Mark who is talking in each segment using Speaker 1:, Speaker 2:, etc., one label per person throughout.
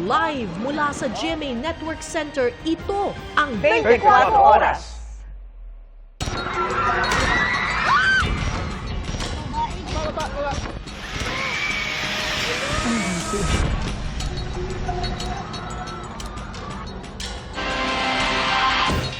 Speaker 1: Live mula sa GMA Network Center, ito ang
Speaker 2: 24 Oras.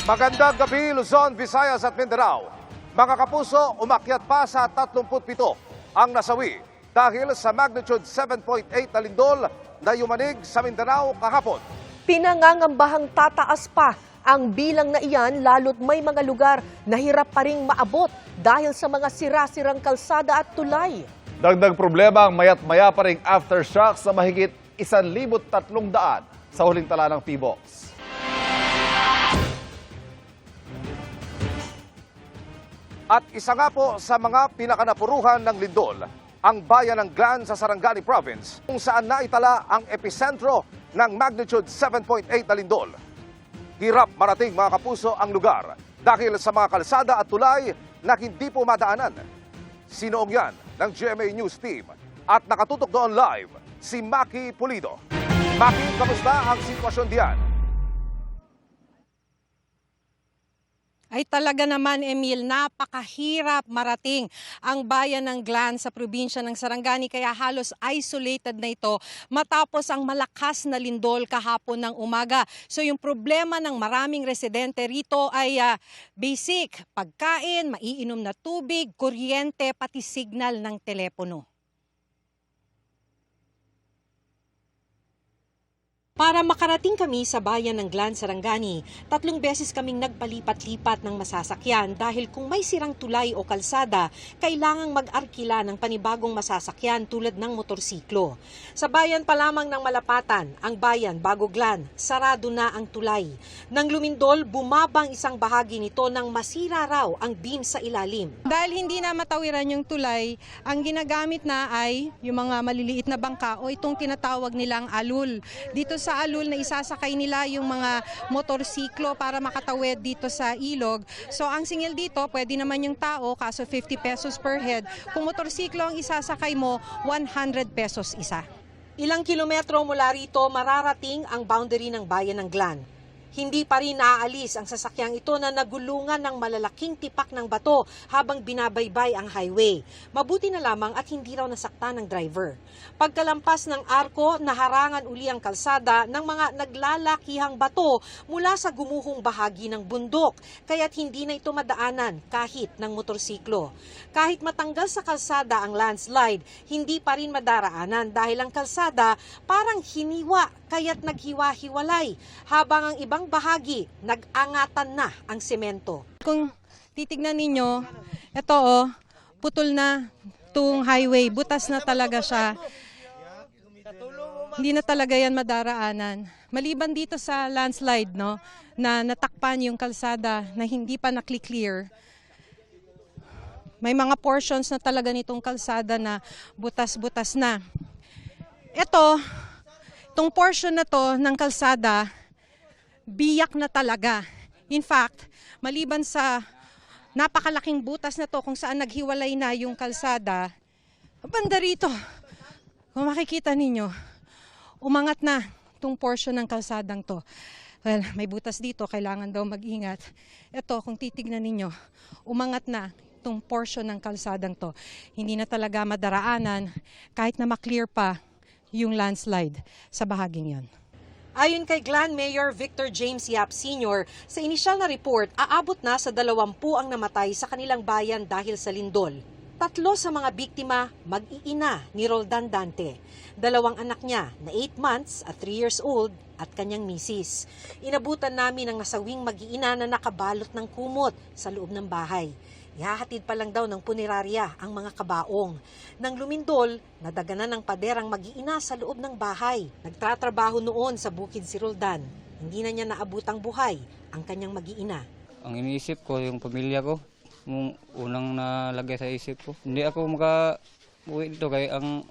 Speaker 3: Magandang gabi, Luzon, Visayas at Mindanao. Mga kapuso, umakyat pa sa 37 ang nasawi dahil sa magnitude 7.8 na lindol na yumanig sa Mindanao kahapon.
Speaker 1: Pinangangambahang tataas pa ang bilang na iyan lalo't may mga lugar na hirap pa ring maabot dahil sa mga sira-sirang kalsada at tulay.
Speaker 4: Dagdag problema ang mayat-maya pa ring aftershock sa mahigit 1,300 sa huling tala ng PBOX.
Speaker 3: At isa nga po sa mga pinakanapuruhan ng lindol, ang bayan ng Glan sa Sarangani Province, kung saan naitala ang episentro ng magnitude 7.8 na lindol. Hirap marating mga kapuso ang lugar dahil sa mga kalsada at tulay na hindi po madaanan. Sinoong yan ng GMA News Team at nakatutok doon live si Maki Pulido. Maki, kamusta ang sitwasyon diyan?
Speaker 5: Ay talaga naman, Emil, napakahirap marating ang bayan ng Glan sa probinsya ng Sarangani, kaya halos isolated na ito matapos ang malakas na lindol kahapon ng umaga. So yung problema ng maraming residente rito ay basic, pagkain, maiinom na tubig, kuryente, pati signal ng telepono. Para makarating kami sa bayan ng Glan, Sarangani, 3 beses kaming nagpalipat-lipat ng masasakyan dahil kung may sirang tulay o kalsada, kailangang mag-arkila ng panibagong masasakyan tulad ng motorsiklo. Sa bayan pa lamang ng Malapatan, ang bayan bago Glan, sarado na ang tulay. Nang lumindol, bumabang isang bahagi nito nang masira raw ang beam sa ilalim. Dahil hindi na matawiran yung tulay, ang ginagamit na ay yung mga maliliit na bangka o itong tinatawag nilang alul. Dito sa alul na isasakay nila yung mga motorsiklo para makatawid dito sa ilog. So ang singil dito, pwede naman yung tao, kaso 50 pesos per head. Kung motorsiklo ang isasakay mo, 100 pesos isa. Ilang kilometro mula rito, mararating ang boundary ng bayan ng Glan. Hindi pa rin naaalis ang sasakyang ito na nagulungan ng malalaking tipak ng bato habang binabaybay ang highway. Mabuti na lamang at hindi raw nasaktan ng driver. Pagkalampas ng arko, naharangan uli ang kalsada ng mga naglalakihang bato mula sa gumuhong bahagi ng bundok, kaya't hindi na ito madaanan kahit ng motorsiklo. Kahit matanggal sa kalsada ang landslide, hindi pa rin madaraanan dahil ang kalsada parang hiniwa, kaya't naghiwa-hiwalay, habang ang ibang bahagi nag-angatan na ang semento. Kung titignan ninyo, ito putol na itong highway, butas na talaga siya. Hindi na talaga yan madaraanan. Maliban dito sa landslide, na natakpan yung kalsada na hindi pa nakli-clear. May mga portions na talaga nitong kalsada na butas-butas na. Itong portion na to ng kalsada, biyak na talaga. In fact, maliban sa napakalaking butas na to kung saan naghiwalay na yung kalsada, banda rito, kung makikita ninyo, umangat na itong portion ng kalsadang to. Well, may butas dito, kailangan daw mag-ingat. Ito, kung titignan ninyo, umangat na itong portion ng kalsadang to. Hindi na talaga madaraanan kahit na maklear pa yung landslide sa bahaging yon. Ayon kay Glan Mayor Victor James Yap Sr., sa inisyal na report, aabot na sa 20 ang namatay sa kanilang bayan dahil sa lindol. 3 sa mga biktima, mag-iina ni Roldan Dante. 2 anak niya na 8 months at 3 years old at kanyang misis. Inabutan namin ang nasawing mag-iina na nakabalot ng kumot sa loob ng bahay. Ihahatid pa lang daw ng punerarya ang mga kabaong. Nang lumindol, nadaganan ng paderang mag-iina sa loob ng bahay. Nagtatrabaho noon sa bukid si Roldan. Hindi na niya naabutang buhay ang kanyang mag-iina.
Speaker 6: Ang iniisip ko, yung pamilya ko, yung unang nalagay sa isip ko. Hindi ako maka-uwi dito kaya ang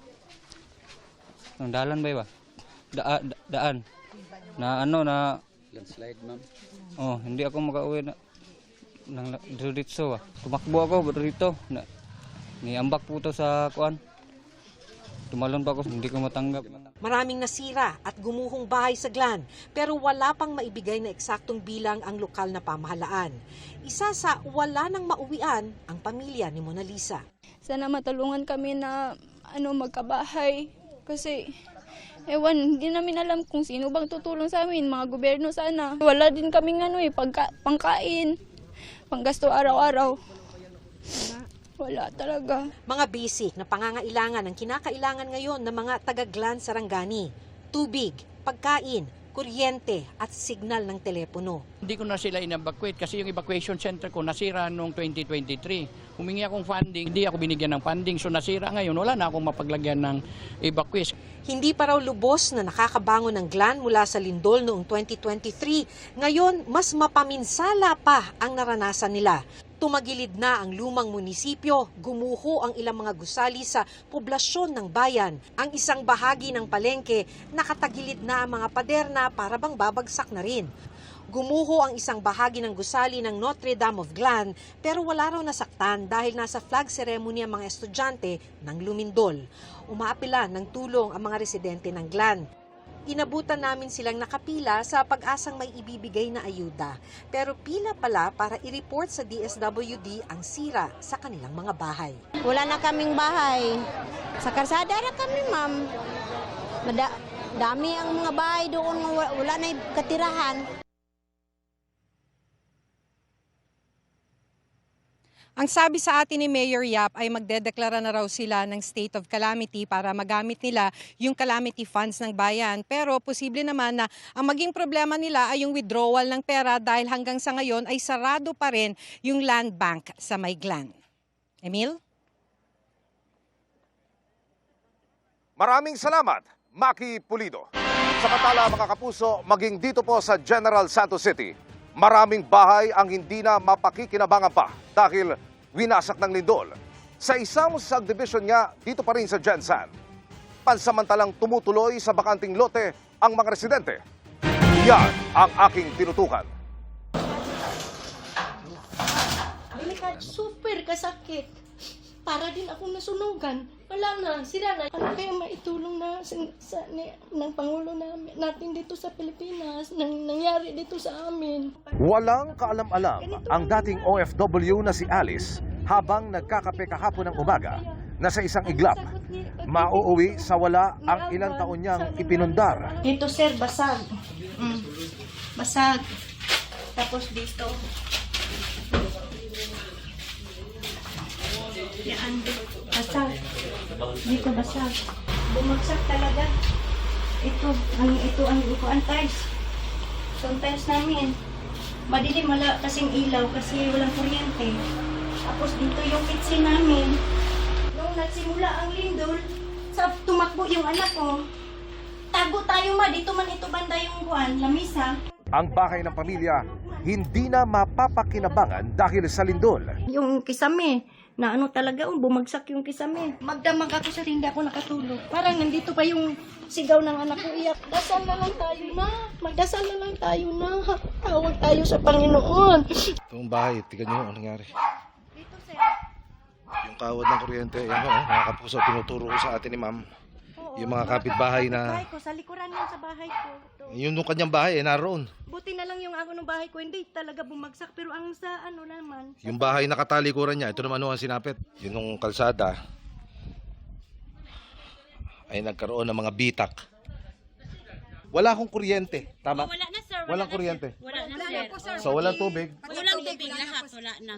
Speaker 6: dalan ba? Daan. Na landslide, ma'am. Hindi ako maka-uwi nang dito. Tumakbo ako dito. Niambak po to sa kuan. Tumalon pa ako, hindi ko matanggap.
Speaker 5: Maraming nasira at gumuhong bahay sa Glan pero wala pang maibigay na eksaktong bilang ang lokal na pamahalaan. Isa sa wala nang mauwian ang pamilya ni Mona Lisa.
Speaker 7: Sana matulungan kami na magkabahay kasi ewan, hindi namin alam kung sino bang tutulong sa amin, mga gobyerno sana. Wala din kaming pangkain, panggasto araw-araw. Wala talaga.
Speaker 5: Mga basic na pangangailangan ang kinakailangan ngayon ng mga taga-Glan Sarangani. Tubig, pagkain, kuryente at signal ng telepono.
Speaker 2: Hindi ko na sila in-evacuate kasi yung evacuation center ko nasira noong 2023. Humingi akong funding, hindi ako binigyan ng funding. So nasira ngayon, wala na akong mapaglagyan ng evacuation.
Speaker 5: Hindi pa raw lubos na nakakabangon ng Glan mula sa lindol noong 2023. Ngayon, mas mapaminsala pa ang naranasan nila. Tumagilid na ang lumang munisipyo, gumuho ang ilang mga gusali sa poblasyon ng bayan. Ang isang bahagi ng palengke, nakatagilid na ang mga paderna para bang babagsak na rin. Gumuho ang isang bahagi ng gusali ng Notre Dame of Glan pero wala raw nasaktan dahil nasa flag ceremony ang mga estudyante ng lumindol. Umaapila ng tulong ang mga residente ng Glan. Inabutan namin silang nakapila sa pag-asang may ibibigay na ayuda. Pero pila pala para i-report sa DSWD ang sira sa kanilang mga bahay.
Speaker 8: Wala na kaming bahay. Sa karsada na kami, ma'am. Dami ang mga bahay doon, wala na katirahan.
Speaker 5: Ang sabi sa atin ni Mayor Yap ay magdedeklara na raw sila ng state of calamity para magamit nila yung calamity funds ng bayan. Pero posible naman na ang maging problema nila ay yung withdrawal ng pera dahil hanggang sa ngayon ay sarado pa rin yung land bank sa May Glan. Emil?
Speaker 3: Maraming salamat, Maki Pulido. Samantala mga kapuso, maging dito po sa General Santos City, maraming bahay ang hindi na mapakikinabangan pa dahil winasak ng lindol. Sa isang subdivision nga dito pa rin sa Gensan, pansamantalang tumutuloy sa bakanting lote ang mga residente. Yan ang aking tinutukan.
Speaker 9: Super kasakit. Para din akong nasunugan. Wala na, sira na. Ano kaya maitulong na ng Pangulo natin dito sa Pilipinas, nangyari dito sa amin.
Speaker 3: Walang kaalam-alam ang dating OFW na si Alice habang nagkakape kahapon ng umaga na sa isang iglap. Mauuwi sa wala ang ilang taon niyang ipinundar.
Speaker 9: Dito sir, basag. Basag. Tapos dito. Yan, basag. Dito basag. Bumagsak talaga. Ito ang tiles. Itong tiles namin. Madilim wala kasing ilaw kasi walang kuryente. Tapos dito yung kitchen namin. Nung nagsimula ang lindol, tumakbo yung anak ko. Tago tayo dito man ito banda yung lamisa.
Speaker 3: Ang bahay ng pamilya hindi na mapapakinabangan dahil sa lindol.
Speaker 9: Yung kisame, na talaga, bumagsak yung kisame. Magdamag ako sa hindi ako nakatulog. Parang nandito pa yung sigaw ng anak ko, iyak. Dasal na lang tayo na. Magdasal na lang tayo na. Tawag tayo sa Panginoon.
Speaker 10: Itong bahay, tignan nyo ang nangyari.
Speaker 9: Dito, sir.
Speaker 10: Yung kawad ng kuryente, yan o, mga kapuso, tinuturo ko sa atin ni ma'am. Yung mga kapitbahay na...
Speaker 9: Bahay ko, sa likuran yun sa bahay ko.
Speaker 10: Yung kanyang bahay, naroon.
Speaker 9: Buti na lang yung ako ng bahay ko, hindi talaga bumagsak. Pero ang sa naman...
Speaker 10: Yung bahay na katalikuran niya, ito naman ang sinapit. Yung kalsada, ay nagkaroon ng mga bitak. Wala akong kuryente, tama?
Speaker 8: Wala na sir.
Speaker 10: Walang kuryente.
Speaker 8: Wala na sir.
Speaker 10: So walang tubig.
Speaker 8: Walang tubig lahat. Wala na.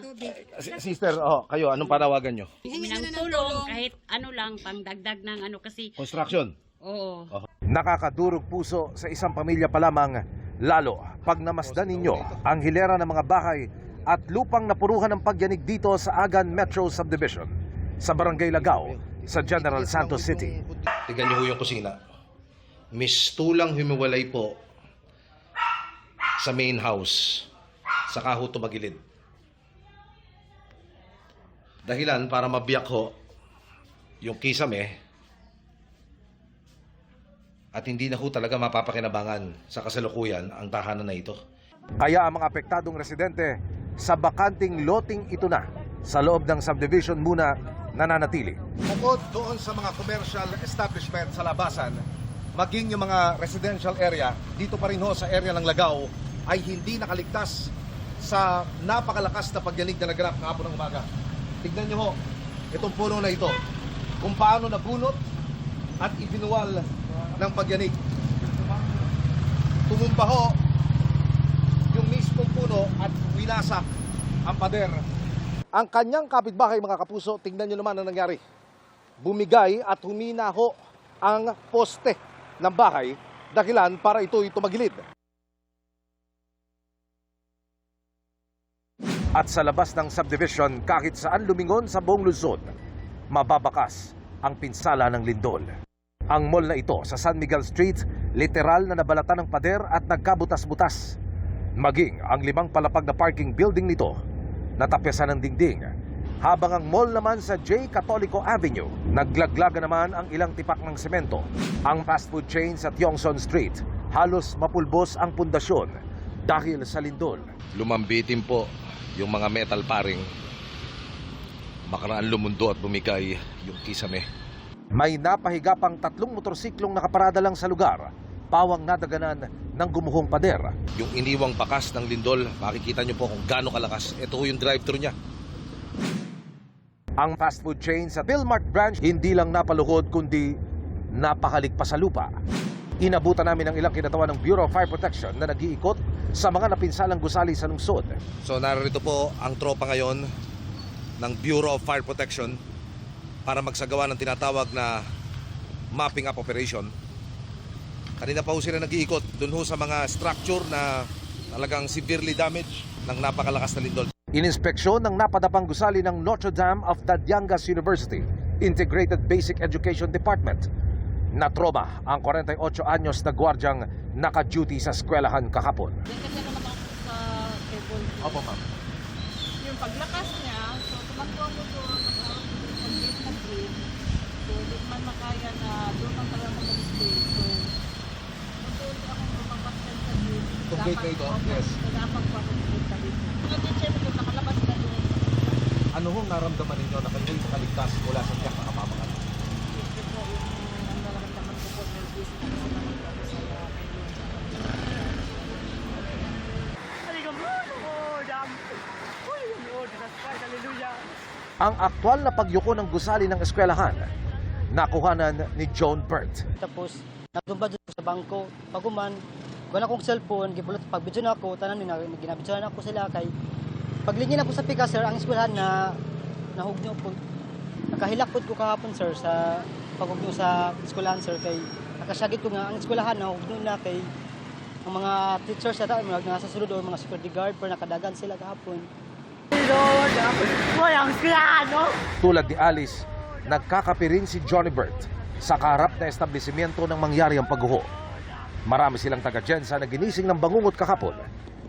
Speaker 10: Sister, kayo, anong panawagan nyo?
Speaker 8: Humingi ng tulong kahit lang pangdagdag ng kasi.
Speaker 10: Construction.
Speaker 8: Oo.
Speaker 3: Nakakadurog puso sa isang pamilya pa lamang, lalo pag namasdan ninyo ang hilera ng mga bahay at lupang napuruhan ng pagyanig dito sa Agan Metro Subdivision sa Barangay Lagao sa General Santos City.
Speaker 10: Tignan nyo yung kusina. Mistulang humiwalay po sa main house, saka ho tumagilid. Dahilan para mabiyak ho yung kisame at hindi na ho talaga mapapakinabangan sa kasalukuyan ang tahanan na ito.
Speaker 3: Kaya ang mga apektadong residente sa bakanting loting ito na sa loob ng subdivision muna nananatili. Bukod doon sa mga commercial establishment sa labasan, maging yung mga residential area, dito pa rin ho sa area ng Lagaw, ay hindi nakaligtas sa napakalakas na pagyanig na naganap kahapon ng umaga. Tignan nyo ho, itong puno na ito, kung paano nabunot at ibinuwal ng pagyanig. Tumumba ho yung mismong puno at winasak ang pader. Ang kanyang kapitbahay, mga kapuso, tingnan nyo naman ang nangyari. Bumigay at humina ho ang poste ng bahay, dahilan para ito'y tumagilid. At sa labas ng subdivision, kahit saan lumingon sa buong Luzon, mababakas ang pinsala ng lindol. Ang mall na ito sa San Miguel Street, literal na nabalatan ng pader at nagkabutas-butas. Maging ang 5 palapag na parking building nito, natapyasan ng dingding. Habang ang mall naman sa J. Catolico Avenue, naglaglaga naman ang ilang tipak ng semento. Ang fast food chain sa Tiongson Street, halos mapulbos ang pundasyon dahil sa lindol.
Speaker 10: Lumambitin po yung mga metal paring. Makaraan lumundo at bumigay yung kisame.
Speaker 3: May napahiga pang 3 motorsiklong nakaparada lang sa lugar. Pawang nadaganan ng gumuhong pader.
Speaker 10: Yung iniwang bakas ng lindol, makikita nyo po kung gaano kalakas. Ito yung drive-thru niya.
Speaker 3: Ang fast food chain sa Philmart branch hindi lang napaluhod kundi napakalig pa sa lupa. Inabutan namin ang ilang kinatawan ng Bureau of Fire Protection na nag-iikot sa mga napinsalang gusali sa lungsod.
Speaker 10: So narito po ang tropa ngayon ng Bureau of Fire Protection para magsagawa ng tinatawag na mapping up operation. Kanina pa ho sila nag-iikot dun ho sa mga structure na talagang severely damaged ng napakalakas na lindol.
Speaker 3: Ininspeksyon ng napadapang gusali ng Notre Dame of Dadyangas University Integrated Basic Education Department. Natroba ang 48 anyos na gwardyang naka-duty sa eskwelahan kahapon. Opo, ma'am.
Speaker 11: Yung paglakas niya, so tumakbo ang motor, nag-gate na green. So, di man makaya na doon ang talagang mag-stay. So, doon akong lumabastan sa gate.
Speaker 3: Itong gate na ito? Yes.
Speaker 11: Nagapag po ako dito sa gate. Ngayon, siyempre, nakalabas na doon.
Speaker 3: Ano hong naramdaman ninyo na kayo'y makaligtas mula sa tiyak na kapamakan?
Speaker 11: Siyempre po, yung nararamdaman ko po, nervous na naman ako sa
Speaker 3: Ang aktwal na pagyuko ng gusali ng eskwelahan, nakuhanan ni Joan Burt.
Speaker 12: Tapos, natumba dito sa bangko. Paguman, wala akong cellphone, gipulot, pagbidyo na ako, tanan nila, ginabidyo na ako sila kay paglingin ako sa pika, sir, ang eskwelahan na nahugno po. Nakahilakpod ko kahapon, sir, sa paghugno sa eskwelahan, sir, kay nakasyagit ko nga ang eskwelahan nahugno na kay ang mga teachers sa taon, mga nasa sulod o mga security guard, pero nakadagan sila kahapon.
Speaker 3: Tulad ni Alice, nagkakapirin si Johnny Burt sa kaharap na establishmento ng mangyari ang pagguho. Marami silang taga-Jensa na ginising ng bangungot kahapon.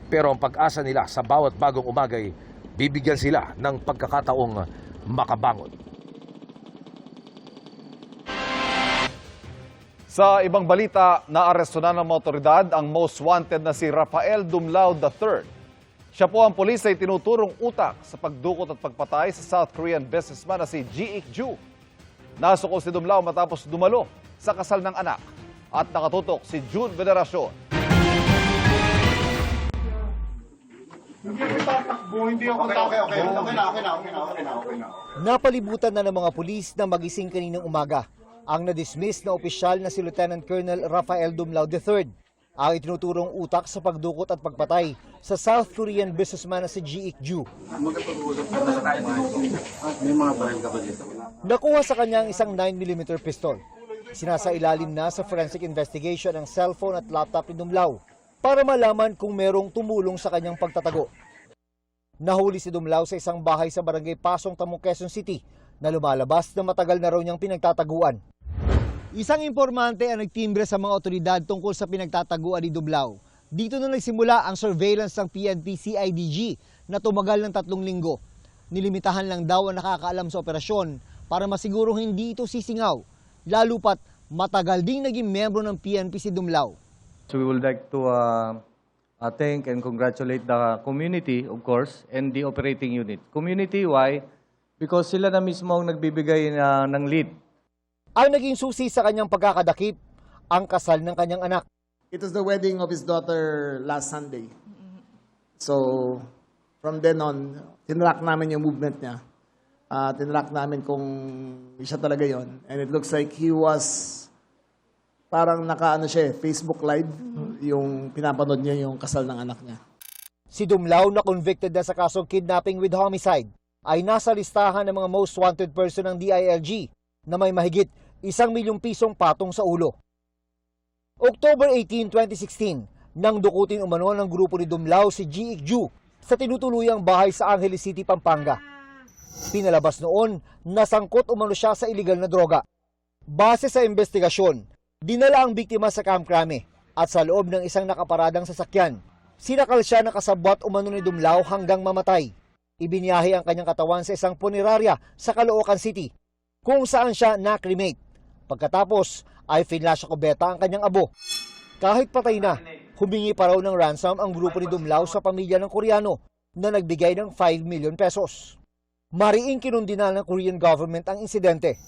Speaker 3: Pero ang pag-asa nila sa bawat bagong umagay, bibigyan sila ng pagkakataong makabangon.
Speaker 4: Sa ibang balita, naaresto na ng mga otoridad ang most wanted na si Rafael Dumlao III. Siya po ang pulis ay tinuturong utak sa pagdukot at pagpatay sa South Korean businessman na si Ji Ik-ju. Nasuko si Dumlao matapos dumalo sa kasal ng anak at nakatutok si June Veneracion.
Speaker 13: Napalibutan na ng mga pulis na magising kaninang umaga ang na-dismiss na opisyal na si Lieutenant Colonel Rafael Dumlao III. Ang itinuturong utak sa pagdukot at pagpatay sa South Korean businessman na si Ji Ik-ju. Nakuha sa kanya ang isang 9mm pistol. Sinasailalim na sa forensic investigation ang cellphone at laptop ni Dumlao para malaman kung merong tumulong sa kanyang pagtatago. Nahuli si Dumlao sa isang bahay sa barangay Pasong Tamo, Quezon City na lumalabas na matagal na raw niyang pinagtataguan. Isang informante ang nagtimbre sa mga otoridad tungkol sa pinagtataguan ni Dumlao. Dito na nagsimula ang surveillance ng PNP-CIDG na tumagal ng 3 linggo. Nilimitahan lang daw ang nakakaalam sa operasyon para masigurong hindi ito sisingaw, lalo pat matagal ding naging membro ng PNP si Dumlao.
Speaker 14: So we would like to thank and congratulate the community, of course, and the operating unit. Community, why? because sila na mismo ang nagbibigay ng lead.
Speaker 13: Ang naging susi sa kanyang pagkakadakip, ang kasal ng kanyang anak.
Speaker 15: It was the wedding of his daughter last Sunday. So, from then on, tinrack namin yung movement niya. Tinrack namin kung siya talaga yon. And it looks like he was parang Facebook Live, yung pinapanood niya yung kasal ng anak niya.
Speaker 13: Si Dumlao na convicted na sa kasong kidnapping with homicide ay nasa listahan ng mga most wanted person ng DILG na may mahigit 1 milyong pisong patong sa ulo. October 18, 2016, nang dukutin umano ng grupo ni Dumlao si G. Ikju sa tinutuluyang bahay sa Angeles City, Pampanga. Pinalabas noon, nasangkot umano siya sa iligal na droga. Base sa investigasyon, dinala ang biktima sa Camp Crame at sa loob ng isang nakaparadang sasakyan, sinakal siya na kasabwat umano ni Dumlao hanggang mamatay. Ibinyahe ang kanyang katawan sa isang punerarya sa Caloocan City, kung saan siya na-cremate. Pagkatapos ay finlash sa kubeta ang kanyang abo. Kahit patay na, humingi pa raw ng ransom ang grupo ni Dumlao sa pamilya ng Koreano na nagbigay ng 5 million pesos. Mariing kinundina ng Korean government ang insidente.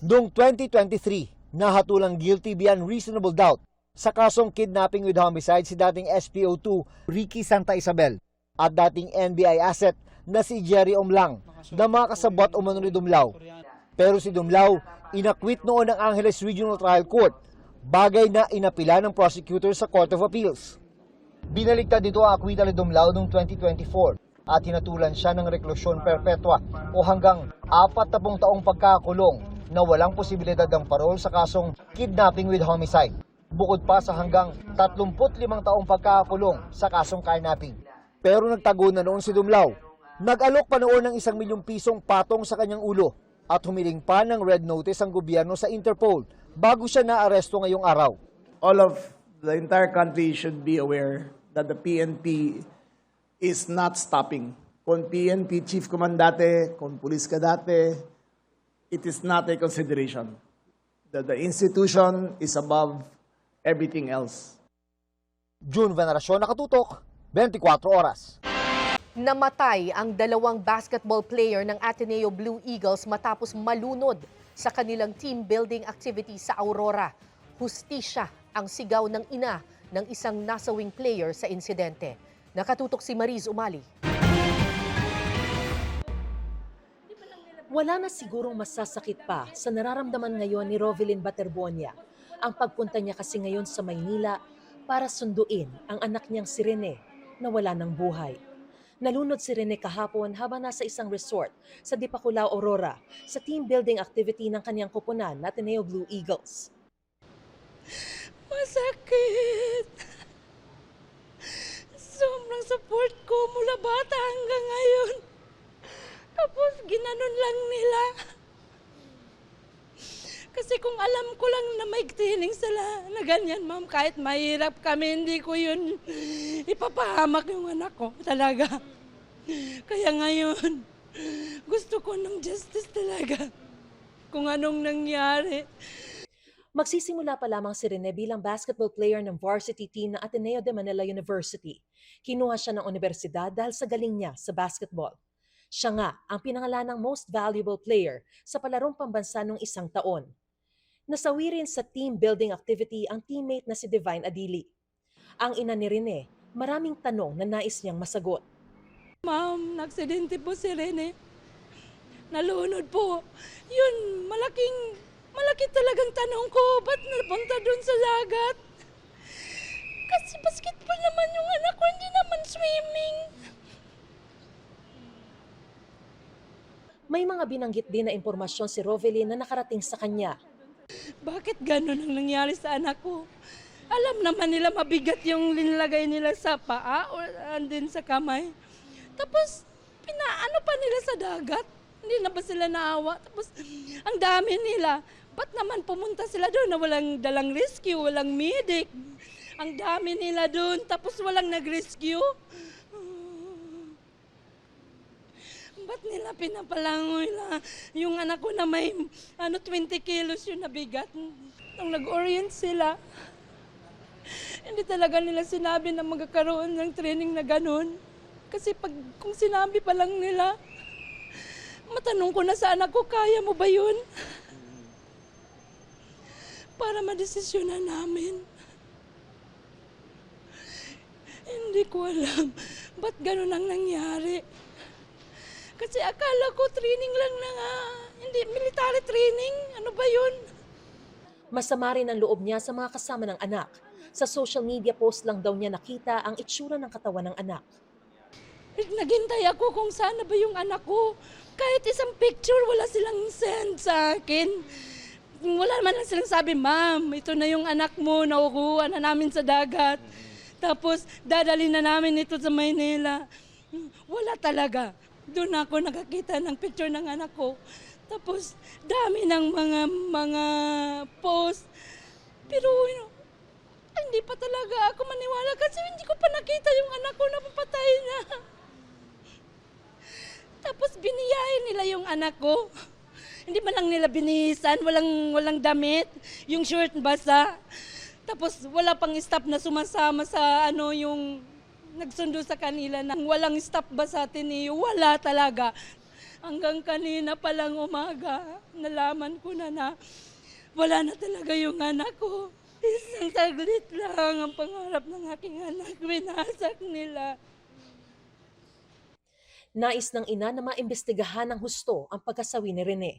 Speaker 13: Noong 2023, nahatulang guilty beyond reasonable doubt sa kasong kidnapping with homicide si dating SPO2 Ricky Santa Isabel at dating NBI asset na si Jerry Omlang na makasabot umano ni Dumlao. Pero si Dumlao, inakwit noon ng Angeles Regional Trial Court, bagay na inapila ng prosecutor sa Court of Appeals. Binaligtad dito ang akwita ni Dumlao noong 2024 at hinatulan siya ng reklusyon perpetua o hanggang 40 taong pagkakulong na walang posibilidad ng parol sa kasong kidnapping with homicide. Bukod pa sa hanggang 35 taong pagkakakulong sa kasong kidnapping. Pero nagtago na noon si Dumlao. Nag-alok pa noon ng 1 milyong pisong patong sa kanyang ulo at humiling pa ng red notice ang gobyerno sa Interpol bago siya naaresto ngayong araw.
Speaker 15: All of the entire country should be aware that the PNP is not stopping. Kung PNP chief ka man dati, kung pulis ka dati, it is not a consideration. The institution is above everything else.
Speaker 13: June Veneracion, Nakatutok, 24 Oras.
Speaker 1: Namatay ang 2 basketball player ng Ateneo Blue Eagles matapos malunod sa kanilang team building activity sa Aurora. Hustisya ang sigaw ng ina ng isang nasawing player sa insidente. Nakatutok si Mariz Umali.
Speaker 16: Wala na sigurong masasakit pa sa nararamdaman ngayon ni Rovelyn Baterbonia. Ang pagpunta niya kasi ngayon sa Maynila para sunduin ang anak niyang si Rene na wala ng buhay. Nalunod si Rene kahapon habang nasa isang resort sa Dipaculao, Aurora sa team building activity ng kanyang koponan na Ateneo Blue Eagles.
Speaker 7: Masakit! Sobrang support ko mula bata hanggang ngayon. Tapos ginanon lang nila. Kasi kung alam ko lang na may training sila na ganyan, ma'am, kahit mahirap kami, hindi ko yun ipapahamak yung anak ko talaga. Kaya ngayon, gusto ko ng justice talaga kung anong nangyari.
Speaker 16: Magsisimula pa lamang si Rene bilang basketball player ng varsity team ng Ateneo de Manila University. Kinuha siya ng universidad dahil sa galing niya sa basketball. Siya nga ang pinangalanang most valuable player sa palarong pambansa noong 1 taon. Nasawi rin sa team building activity ang teammate na si Divine Adili. Ang ina ni Rene, maraming tanong na nais niyang masagot.
Speaker 7: Ma'am, naksidente po si Rene. Nalunod po. Yun, malaki talagang tanong ko, ba't napunta dun sa dagat? Kasi basketball naman yung anak ko, hindi naman swimming.
Speaker 16: May mga binanggit din na impormasyon si Rovelyn na nakarating sa kanya.
Speaker 7: Bakit gano'n ang nangyari sa anak ko? Alam naman nila mabigat yung linlagay nila sa paa o andin sa kamay. Tapos, pinaano pa nila sa dagat? Hindi na ba sila naawa? Tapos, ang dami nila. Ba't naman pumunta sila doon na walang dalang rescue, walang medic? Ang dami nila doon, tapos walang nag-rescue? Ba't nila pinapalangoy na yung anak ko na may 20 kilos yung nabigat? Nung nag-orient sila, hindi talaga nila sinabi na magkakaroon ng training na ganun. Kasi kung sinabi pa lang nila, matanong ko na sa anak ko, kaya mo ba yun? Para madesisyonan namin. Hindi ko alam ba't ganun ang nangyari. Kasi akala ko training lang na nga. Hindi, military training. Ano ba yun?
Speaker 16: Masama rin ang loob niya sa mga kasama ng anak. Sa social media post lang daw niya nakita ang itsura ng katawan ng anak.
Speaker 7: Naghintay ako kung saan na ba yung anak ko. Kahit isang picture, wala silang send sa akin. Wala man lang silang sabi, ma'am, ito na yung anak mo, nakukuha na namin sa dagat. Tapos, dadali na namin ito sa Maynila. Wala talaga. Doon ako nakakita ng picture ng anak ko. Tapos, dami ng mga post. Pero, hindi pa talaga ako maniwala kasi hindi ko pa nakita yung anak ko na papatay na. Tapos biniyahin nila yung anak ko. Hindi man lang nila binihisan, walang damit, yung shirt basa. Tapos wala pang staff na sumasama sa yung nagsundo sa kanila na walang staff ba sa Ateneo, wala talaga. Hanggang kanina palang umaga, nalaman ko na wala na talaga yung anak ko. Isang saglit lang ang pangarap ng aking anak, winasak nila.
Speaker 16: Nais ng ina na maimbestigahan ng husto ang pagkasawi ni Rene.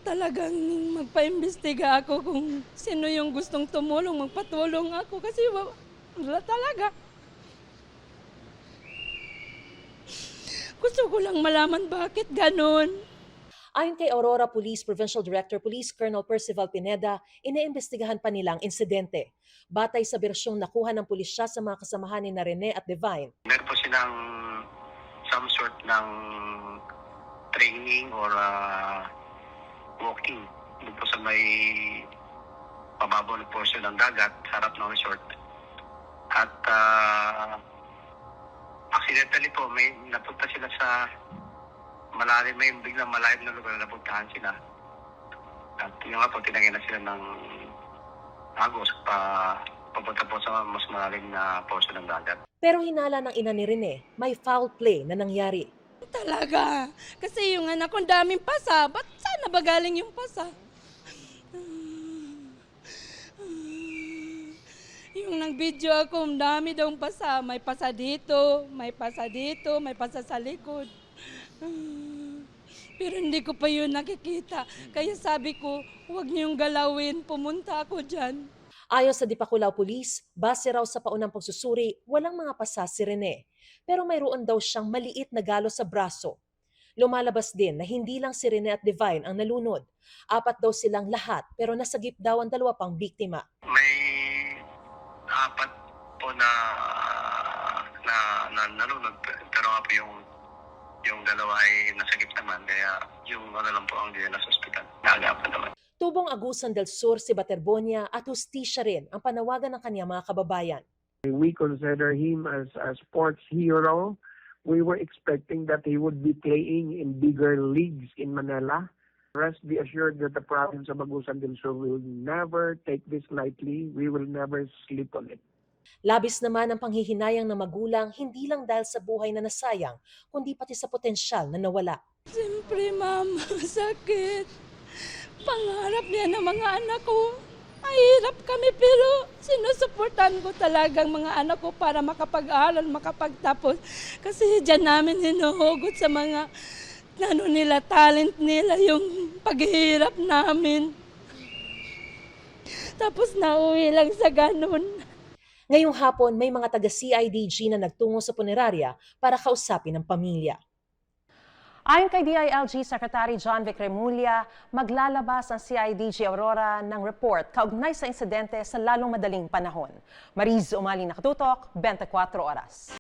Speaker 7: Talagang magpaimbestiga ako kung sino yung gustong tumulong, magpatulong ako kasi wala talaga. Gusto ko lang malaman bakit ganun.
Speaker 16: Ayon kay Aurora Police Provincial Director Police Colonel Percival Pineda, iniimbestigahan pa nila ang insidente. Batay sa bersyong nakuha ng pulisya sa mga kasamahan ni Rene at Divine.
Speaker 17: Meron po silang some sort ng training or walking doon po sa may pababaw na portion ng dagat, harap ng resort. At accidentally po, may napunta sila sa malalim, may biglang malalim na lugar na napuntahan sila. At yun nga po, tinagyan na sila ng agos papunta po sa mas malalim na portion ng dagat.
Speaker 16: Pero hinala ng ina ni Rene, may foul play na nangyari.
Speaker 7: Talaga. Kasi yung anak ko daming pasa. Ba't saan na ba galing yung pasa? Yung nag-video ako, dami daw pasa. May pasa dito, may pasa dito, may pasa sa likod. Pero hindi ko pa yun nakikita. Kaya sabi ko, huwag niyong galawin, pumunta ako dyan.
Speaker 16: Ayon sa Dipakulaw Police, base raw sa paunang pagsusuri, walang mga pasa si Rene. Pero mayroon daw siyang maliit na galo sa braso. Lumalabas din na hindi lang si Rene at Divine ang nalunod. 4 daw silang lahat pero nasagip daw ang 2 pang biktima.
Speaker 17: May 4 po na nalunod pero nga po yung 2 ay nasagip naman kaya yung lang po ang dinala sa ospital. Naagapan naman.
Speaker 16: Tubong Agusan del Sur si Baterbonia at hustisya rin ang panawagan ng kanyang mga kababayan.
Speaker 18: We consider him as a sports hero. We were expecting that he would be playing in bigger leagues in Manila. Rest be assured that the province of Agusan del Sur will never take this lightly. We will never sleep on it.
Speaker 16: Labis naman ang panghihinayang ng magulang hindi lang dahil sa buhay na nasayang, kundi pati sa potensyal na nawala.
Speaker 7: Siyempre, ma'am, sakit. Pangarap niya ng mga anak ko. Mahirap kami pero sinusuportan ko talagang mga anak ko para makapag-aral, makapagtapos. Kasi dyan namin hinuhugot sa mga talent nila, yung paghihirap namin. Tapos nauwi lang sa ganun.
Speaker 16: Ngayong hapon, may mga taga-CIDG na nagtungo sa punerarya para kausapin ang pamilya.
Speaker 19: Ayon kay DILG Secretary John Vic Remulla, maglalabas ang CIDG Aurora ng report kaugnay sa insidente sa lalong madaling panahon. Mariz Umali nakatutok, 24 oras.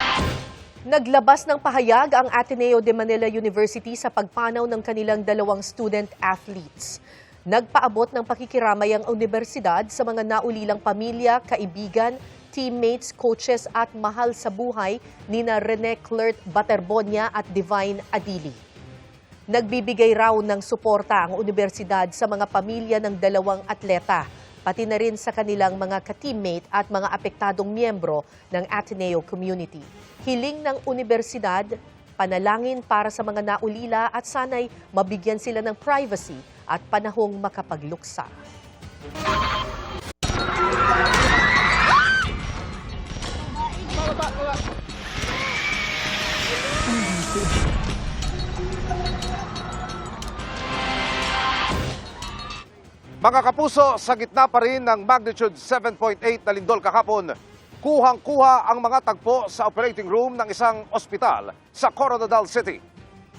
Speaker 1: Naglabas ng pahayag ang Ateneo de Manila University sa pagpanaw ng kanilang 2 student athletes. Nagpaabot ng pakikiramay ang universidad sa mga naulilang pamilya, kaibigan, teammates, coaches at mahal sa buhay nina Rene Clert Baterbonia at Divine Adili. Nagbibigay raw ng suporta ang universidad sa mga pamilya ng 2 atleta, pati na rin sa kanilang mga ka-teammate at mga apektadong miyembro ng Ateneo community. Hiling ng universidad, panalangin para sa mga naulila at sana'y mabigyan sila ng privacy at panahong makapagluksa.
Speaker 3: Mga kapuso, sa gitna pa rin ng magnitude 7.8 na lindol kahapon, kuhang-kuha ang mga tagpo sa operating room ng isang ospital sa Coronadal City.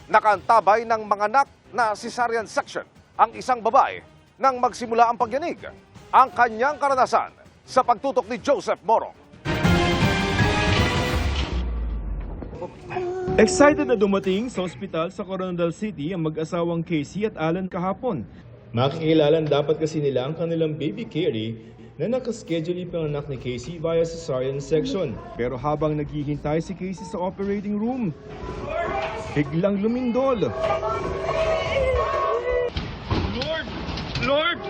Speaker 3: Nakaantabay ng mga anak na cesarean section ang isang babae nang magsimula ang pagyanig. Ang kanyang karanasan sa pagtutok ni Joseph Morong.
Speaker 20: Excited na dumating sa ospital sa Coronadal City ang mag-asawang Casey at Alan kahapon. Makikilalan dapat kasi nila ang kanilang baby Carrie na nakaschedule panganak ni Casey via cesarean section. Pero habang naghihintay si Casey sa operating room, biglang lumindol. Lord!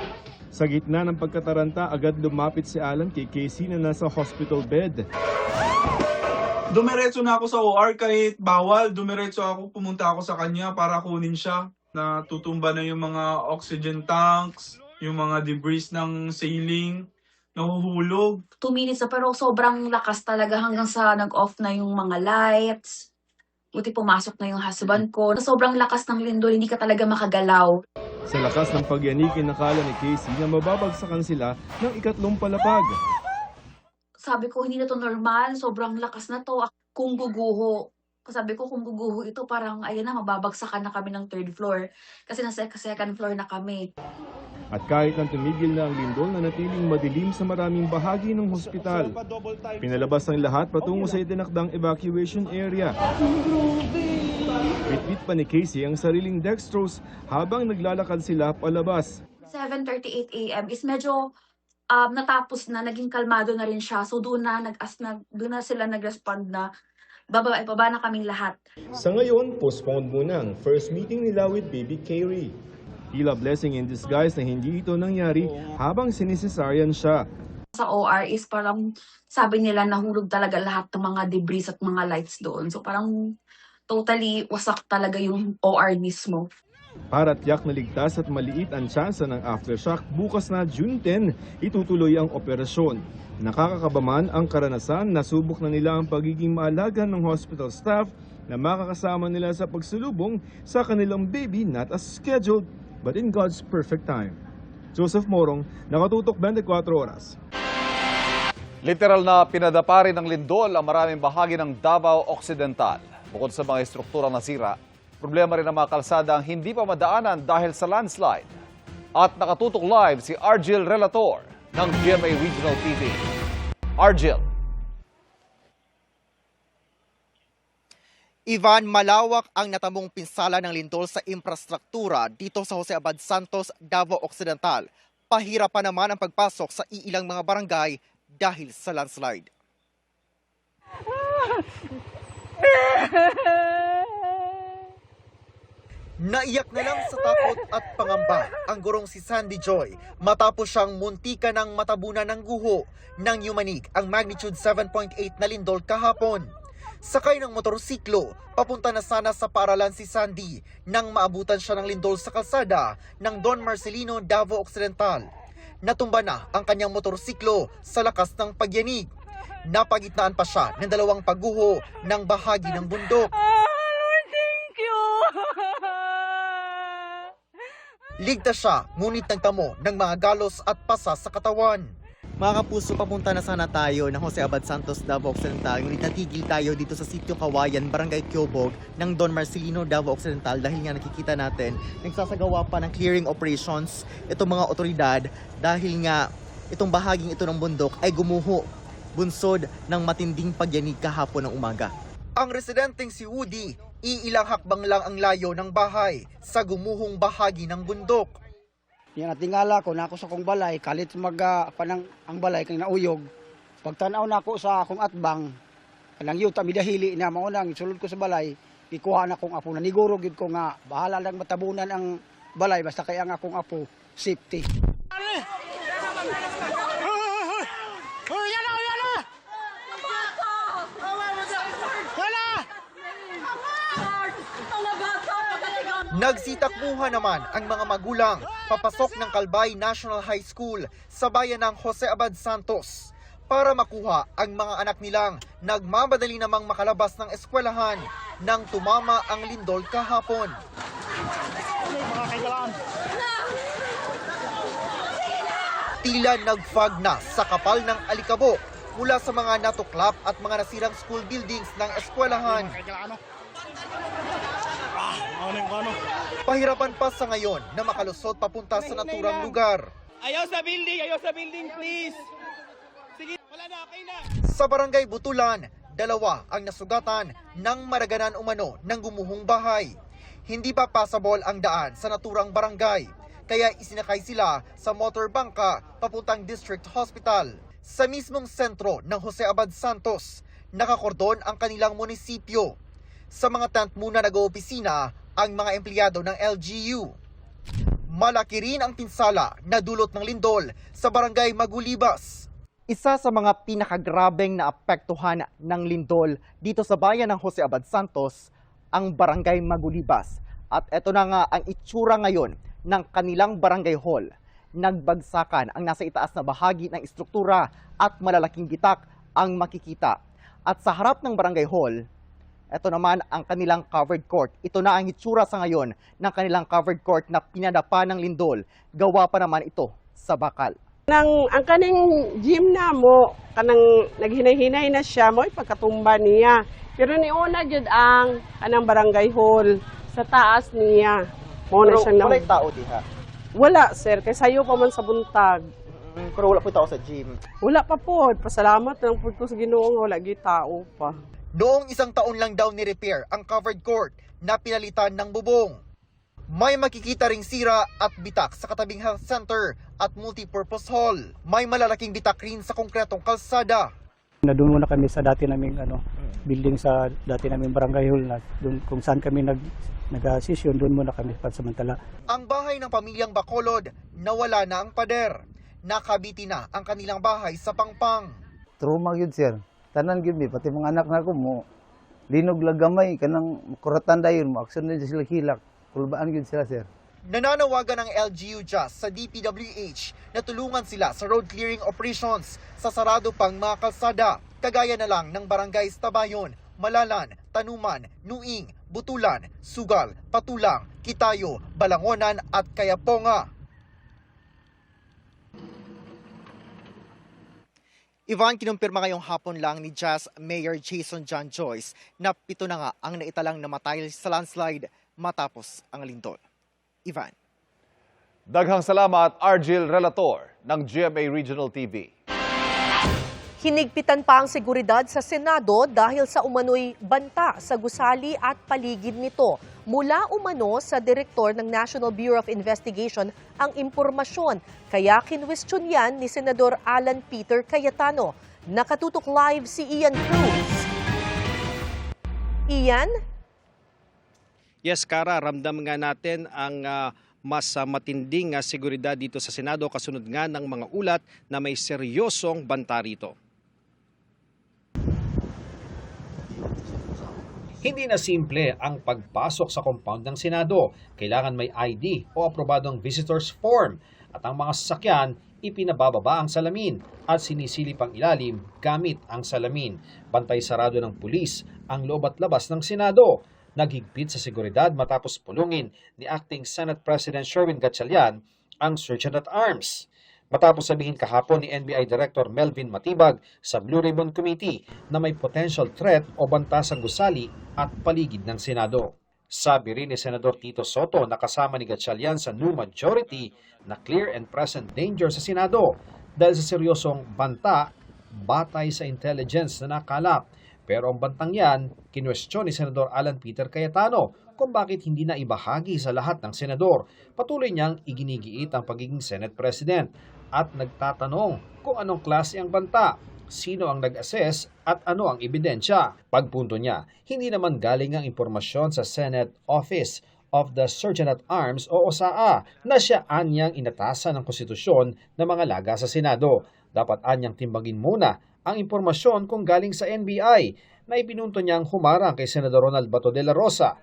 Speaker 20: Sa gitna ng pagkataranta, agad lumapit si Alan kay Casey na nasa hospital bed.
Speaker 21: Dumiretso na ako sa OR kahit bawal. Dumiretso ako, pumunta ako sa kanya para kunin siya. Natutumba na yung mga oxygen tanks, yung mga debris ng ceiling, nahuhulog.
Speaker 22: 2 minutes na pero sobrang lakas talaga hanggang sa nag-off na yung mga lights. Buti pumasok na yung husband ko. Sobrang lakas ng lindol, hindi ka talaga makagalaw.
Speaker 20: Sa lakas ng pagyanig, inakala ni Casey na mababagsakan sila ng ikatlong palapag.
Speaker 22: Sabi ko, hindi na to normal, sobrang lakas na to. Kung guguho. Sabi ko, kung guguho ito, parang ayan na, mababagsakan na kami ng 3rd floor. Kasi nasa 2nd floor na kami.
Speaker 20: At kahit nang tumigil na ang lindol, nanatiling madilim sa maraming bahagi ng hospital. Pinalabas ng lahat patungo sa itinakdang evacuation area. Bitbit pa ni Casey ang sariling dextrose habang naglalakad sila palabas.
Speaker 22: 7:38 a.m. is medyo natapos na, naging kalmado na rin siya. So doon na sila nag-respond na baba na kaming lahat.
Speaker 20: Sa ngayon, postponed muna ang first meeting nila with baby Carrie. Tila blessing in disguise na hindi ito nangyari habang sinisesaryan siya.
Speaker 22: Sa OR is parang sabi nila nahulog talaga lahat ng mga debris at mga lights doon. So parang totally wasak talaga yung OR mismo.
Speaker 20: Para tiyak na ligtas at maliit ang tsansa ng aftershock, bukas na June 10, itutuloy ang operasyon. Nakakakaba man ang karanasan, nasubok na nila ang pagiging maalaga ng hospital staff na makakasama nila sa pagsulubong sa kanilang baby not as scheduled but in God's perfect time. Joseph Morong, Nakatutok 24 Oras.
Speaker 4: Literal na pinadapa rin ng lindol ang maraming bahagi ng Davao Occidental. Bukod sa mga estrukturang nasira, problema rin ang mga kalsada ang hindi pa madaanan dahil sa landslide. At nakatutok live si Argel Relator ng GMA Regional TV. Argel.
Speaker 23: Ivan, malawak ang natamong pinsala ng lindol sa infrastruktura dito sa Jose Abad Santos, Davao Occidental. Pahirap pa naman ang pagpasok sa iilang mga barangay dahil sa landslide. Naiyak na lang sa takot at pangamba ang gurong si Sandy Joy matapos siyang muntika ng matabunan ng guho nang yumanig ang magnitude 7.8 na lindol kahapon. Sakay ng motorsiklo, papunta na sana sa paaralan si Sandy nang maabutan siya ng lindol sa kalsada ng Don Marcelino, Davao Occidental. Natumba na ang kanyang motorsiklo sa lakas ng pagyanig. Napagitnaan pa siya ng 2 pagguho ng bahagi ng bundok.
Speaker 24: Thank you!
Speaker 23: Ligtas siya, ngunit nagtamo ng mga galos at pasa sa katawan. Mga kapuso, papunta na sana tayo ng Jose Abad Santos, Davao Occidental. Ngunit natigil tayo dito sa Sitio Kawayan, Barangay Kyobog ng Don Marcelino, Davao Occidental dahil nga nakikita natin nagsasagawa pa ng clearing operations itong mga otoridad dahil nga itong bahaging ito ng bundok ay gumuho bunsod ng matinding pagyanig kahapon ng umaga. Ang residenteng si Woody, iilang hakbang lang ang layo ng bahay sa gumuhong bahagi ng bundok.
Speaker 25: Yan natingala ko na ako sa kong balay, kalit panang ang balay kang nauyog. Pagtanaw na ako sa akong atbang, kanang yuta midahili na maunang sulod ko sa balay, ikuha na akong apo. Naniguro gid ko nga bahala lang matabunan ang balay basta kay ang akong apo safety.
Speaker 23: Nagsitakbuhan naman ang mga magulang papasok ng Calbay National High School sa bayan ng Jose Abad Santos para makuha ang mga anak nilang nagmamadali namang makalabas ng eskwelahan nang tumama ang lindol kahapon. Tila nagfag na sa kapal ng alikabok mula sa mga natuklap at mga nasirang school buildings ng eskwelahan. Pahirapan pa sa ngayon na makalusot papunta sa naturang lugar.
Speaker 2: Ayaw sa building, please! Sige, wala na, okay na!
Speaker 23: Sa barangay Butulan, 2 ang nasugatan ng maraganan umano ng gumuhong bahay. Hindi pa passable ang daan sa naturang barangay, kaya isinakay sila sa motorbangka papuntang District Hospital. Sa mismong sentro ng Jose Abad Santos, nakakordon ang kanilang munisipyo. Sa mga tent muna nag-oopisina ang mga empleyado ng LGU. Malaki rin ang pinsala na dulot ng lindol sa barangay Magulibas. Isa sa mga pinakagrabeng naapektuhan ng lindol dito sa bayan ng Jose Abad Santos, ang barangay Magulibas. At ito na nga ang itsura ngayon ng kanilang barangay hall. Nagbagsakan ang nasa itaas na bahagi ng istruktura at malalaking bitak ang makikita. At sa harap ng barangay hall, ito naman ang kanilang covered court. Ito na ang itsura sa ngayon ng kanilang covered court na pinadapa ng lindol. Gawa pa naman ito sa bakal.
Speaker 5: Ang kaning gym na mo, kanang naghinay-hinay na siya mo, pagkatumba niya. Pero niuna jud ang kanang barangay hall sa taas niya.
Speaker 23: Pero wala tao diha?
Speaker 5: Wala sir, kay sayo pa man sa buntag.
Speaker 23: Pero wala po tao sa gym?
Speaker 5: Wala pa po, pasalamat lang po ko sa Ginoo, wala gi tao pa.
Speaker 23: Noong 1 taon lang daw ni-repair ang covered court na pinalitan ng bubong. May makikita ring sira at bitak sa katabing health center at multipurpose hall. May malalaking bitak rin sa konkretong kalsada.
Speaker 6: Doon muna kami sa dati naming building sa dati naming barangay hall na doon kung saan kami nag-session, doon muna kami pansamantala.
Speaker 23: Ang bahay ng pamilyang Bacolod, nawala na ang pader. Nakabiti na ang kanilang bahay sa Pangpang.
Speaker 8: Trauma yun, sir. Tanan gyud mi pati mga anak nako mo linog lagamay kanang kuratan dayon mo aksyon na sila hilak kulbaan gyud sila, sir.
Speaker 23: Nananawagan ng LGU just sa DPWH na tulungan sila sa road clearing operations sa sarado pang mga kalsada, kagaya na lang ng barangays Tabayon, Malalan, Tanuman, Nuing, Butulan, Sugal, Patulang, Kitayo, Balangonan at Kayaponga. Ivan, kinumpirma ngayong hapon lang ni Jazz Mayor Jason John Joyce na 7 na nga ang naitalang namatay sa landslide matapos ang lindol. Ivan.
Speaker 4: Daghang salamat, Argil Relator ng GMA Regional TV.
Speaker 1: Hinigpitan pa ang seguridad sa Senado dahil sa umano'y banta sa gusali at paligid nito. Mula umano sa direktor ng National Bureau of Investigation ang impormasyon. Kaya kinwestiyon yan ni Senador Alan Peter Cayetano. Nakatutok live si Ian Cruz. Ian?
Speaker 9: Yes, Kara, ramdam nga natin ang mas matinding seguridad dito sa Senado kasunod nga ng mga ulat na may seryosong banta rito.
Speaker 26: Hindi na simple ang pagpasok sa compound ng Senado. Kailangan may ID o aprobadong visitor's form at ang mga sasakyan ipinabababa ang salamin at sinisilip ang ilalim gamit ang salamin. Bantay sarado ng pulis ang loob at labas ng Senado. Naghigpit sa seguridad matapos pulungin ni Acting Senate President Sherwin Gatchalian ang Sergeant at Arms. Matapos sabihin kahapon ni NBI Director Melvin Matibag sa Blue Ribbon Committee na may potential threat o banta sa gusali at paligid ng Senado. Sabi rin ni Senador Tito Soto na kasama ni Gatchalian sa new majority na clear and present danger sa Senado dahil sa seryosong banta batay sa intelligence na nakalap. Pero ang bantang yan, kinwestiyon ni Senador Alan Peter Cayetano kung bakit hindi na ibahagi sa lahat ng senador. Patuloy niyang iginigiit ang pagiging Senate President at nagtatanong kung anong klase ang banta, sino ang nag-assess at ano ang ebidensya. Pagpunto niya, hindi naman galing ang impormasyon sa Senate Office of the Sergeant at Arms o OSAA na siya anyang inatasan ng konstitusyon ng mga laga sa Senado. Dapat anyang timbangin muna ang impormasyon kung galing sa NBI na ipinunto niyang humarang kay Senador Ronald Bato de la Rosa